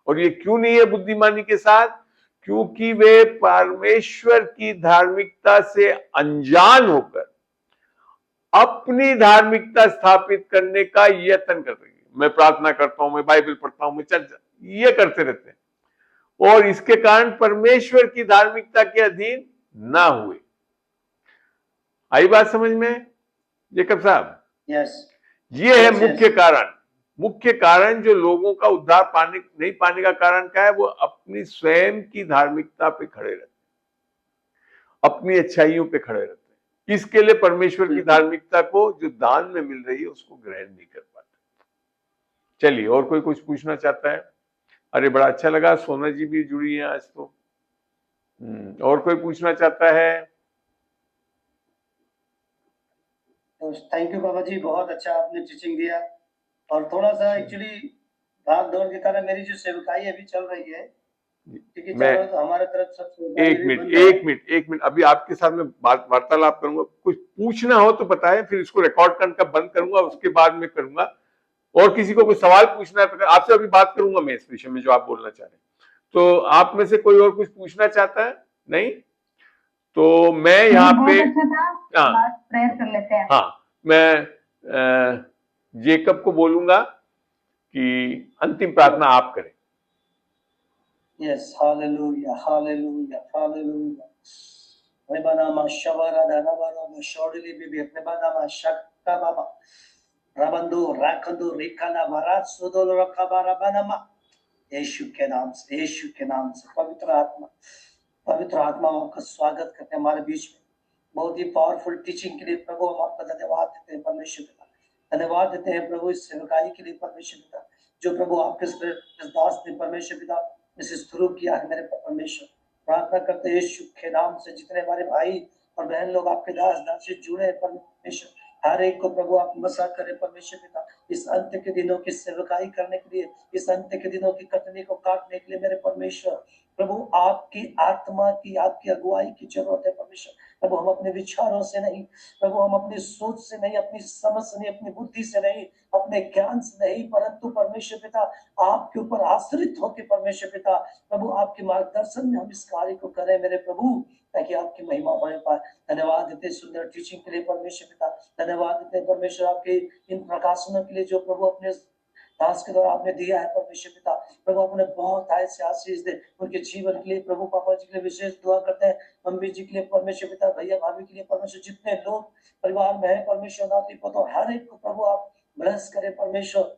और ये क्यों नहीं है बुद्धिमानी के साथ? क्योंकि वे परमेश्वर की धार्मिकता से अनजान होकर अपनी धार्मिकता स्थापित करने का यत्न कर रही है। मैं प्रार्थना करता हूं, मैं बाइबल पढ़ता हूं, मैं चर्च, ये करते रहते हैं और इसके कारण परमेश्वर की धार्मिकता के अधीन ना हुए। आई बात समझ में जेकब साहब? यस, ये है Yes, मुख्य yes. कारण। मुख्य कारण जो लोगों का उद्धार पाने नहीं पाने का कारण क्या है, वो अपनी स्वयं की धार्मिकता पे खड़े रहते, अपनी अच्छाइयों पे खड़े रहते हैं। इसके लिए परमेश्वर की धार्मिकता को जो दान में मिल रही है उसको ग्रहण नहीं कर पाते। चलिए, और कोई कुछ पूछना चाहता है? अरे बड़ा अच्छा लगा, सोना जी भी जुड़ी है आज तो। और कोई पूछना चाहता है? तो थैंक यू बाबा जी, बहुत अच्छा आपने टीचिंग दिया। और थोड़ा सा एक्चुअली भाग दौड़ के कारण मेरी जो सेवकाई अभी चल रही है, क्योंकि चारों तो हमारे तरफ सब सेवकाई एक अभी मिनट बंद है। एक मिनट एक मिनट, अभी आपके साथ में वार्तालाप करूंगा, कुछ पूछना हो तो बताएं, फिर इसको रिकॉर्ड करने का बंद करूंगा, उसके बाद में करूंगा। और किसी को कोई सवाल पूछना है तो आपसे अभी बात करूंगा मैं इस विषय में जो आप बोलना चाह रहे हैं। तो आप में से कोई और कुछ पूछना चाहता है? नहीं तो मैं यहाँ पे बहुत अच्छा था, हाँ बात प्रेयर कर लेते हैं। हाँ, मैं जेकब को बोलूंगा कि अंतिम प्रार्थना आप करें। Yes, hallelujah hallelujah hallelujah. रेबानामा शबरा दानाबारा शोडली बिबी रेबानामा शक्का बाबा रबंदो राखंदो रिकाना बारा सुदोल रखबारा बनामा। यीशु के नाम से, यीशु के नाम से पवित्र आत्मा का स्वागत करते हैं हमारे बीच में। बहुत ही पावरफुल टीचिंग के लिए प्रभु हम आपका धन्यवाद देते हैं परमेश्वर पिता। धन्यवाद देते हैं प्रभु इस सेवकाई के लिए परमेश्वर पिता, जो प्रभु आपके इस दास ने परमेश्वर पिता इसे शुरू किया है मेरे परमेश्वर। प्रार्थना करते हैं यीशु के नाम से, जितने हमारे भाई और बहन लोग आपके दास से जुड़े हैं परमेश्वर, हर एक को प्रभु आप मसा करें परमेश्वर पिता, इस अंत्य के दिनों की सेवकाई करने के लिए, इस अंत्य के दिनों की कटनी को काटने के लिए मेरे परमेश्वर प्रभु आपकी आत्मा की, आपकी अगुवाई की जरूरत है परमेश्वर। प्रभु हम अपने विचारों से नहीं, प्रभु हम अपनी सोच से नहीं, अपनी समझ से नहीं, अपनी बुद्धि से नहीं, अपने ज्ञान से नहीं, परंतु परमेश्वर पिता आपके ऊपर आश्रित होकर परमेश्वर पिता प्रभु आपके मार्गदर्शन में हम इस कार्य को करें मेरे प्रभु, ताकि आपकी महिमा होने पाए। धन्यवाद देते सुंदर टीचिंग के लिए परमेश्वर पिता। धन्यवाद देते परमेश्वर आपके इन प्रकाशनों के लिए जो प्रभु अपने दास के द्वारा आपने दिया है परमेश्वर पिता। प्रभु अपने बहुत आय से आशीष दे उनके जीवन के लिए प्रभु। पापा जी के लिए विशेष दुआ करते हैं, मम्मी जी के लिए परमेश्वर पिता, भैया भाभी के लिए परमेश्वर, जितने लोग परिवार में है परमेश्वर नाती पोतो हर एक को प्रभु आप ब्लेस करें परमेश्वर,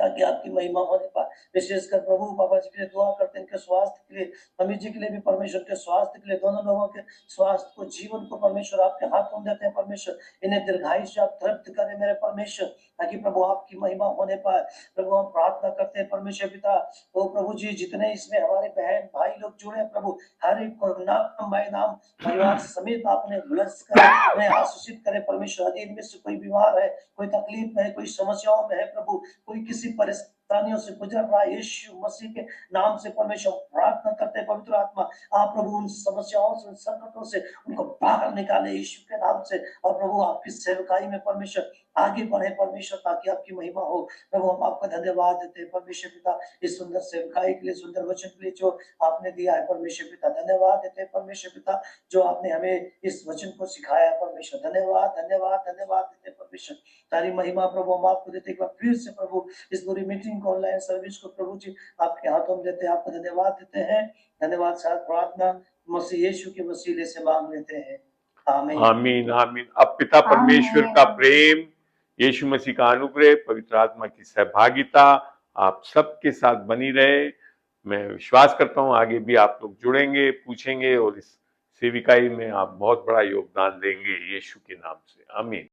ताकि आपकी महिमा होने पाए। विशेषकर प्रभु पापा जी के लिए दुआ करते हैं, इनके स्वास्थ्य के लिए, मम्मी जी के लिए भी परमेश्वर के स्वास्थ्य के लिए, दोनों लोगों के स्वास्थ्य को, जीवन को परमेश्वर आपके हाथों में देते हैं परमेश्वर। इन्हें दीर्घायु से आप तृप्त करें मेरे परमेश्वर, ताकि प्रभु आपकी महिमा होने पाए। प्रभु हम प्रार्थना करते हैं परमेश्वर पिता, तो प्रभु जी जितने इसमें हमारे बहन भाई लोग जुड़े हैं प्रभु, हर एक को नाम बाय नाम परिवार समेत आपने ब्लेस करें, उन्हें आशीषित करें परमेश्वर। यदि इनमें से कोई बीमार है, कोई तकलीफ में है, कोई समस्याओं में है प्रभु, कोई किसी परेशानियों से गुजर रहा है, यीशु मसीह के नाम से परमेश्वर प्रार्थना करते हैं पवित्र आत्मा आप प्रभु उन समस्याओं से, उन संकटों से उनको बाहर निकाले यीशु के नाम से। और प्रभु आपकी सेवकाई में परमेश्वर आगे बढ़े परमेश्वर, ताकि आपकी महिमा हो। प्रभु हम आपका धन्यवाद देते हैं परमेश्वर पिता, इस सुंदर सेवकाई के लिए, सुंदर वचन के लिए जो आपने दिया है परमेश्वर पिता। धन्यवाद देते हैं परमेश्वर पिता, जो आपने हमें इस वचन को सिखाया परमेश्वर। धन्यवाद धन्यवाद धन्यवाद देते हैं परमेश्वर। सारी महिमा प्रभु हम आपको देते हैं। एक बार फिर से प्रभु इस पूरी मीटिंग को, ऑनलाइन सर्विस को प्रभु जी आपके हाथों में देते हैं, आपको धन्यवाद देते हैं। धन्यवाद साथ प्रार्थना मसीह यीशु के वसीले से मांग लेते हैं, आमीन। आमीन आमीन। अब पिता परमेश्वर का प्रेम, यीशु मसीह का अनुग्रह, पवित्र आत्मा की सहभागिता आप सबके साथ बनी रहे। मैं विश्वास करता हूं आगे भी आप लोग जुड़ेंगे, पूछेंगे और इस सेविकाई में आप बहुत बड़ा योगदान देंगे, यीशु के नाम से, आमीन।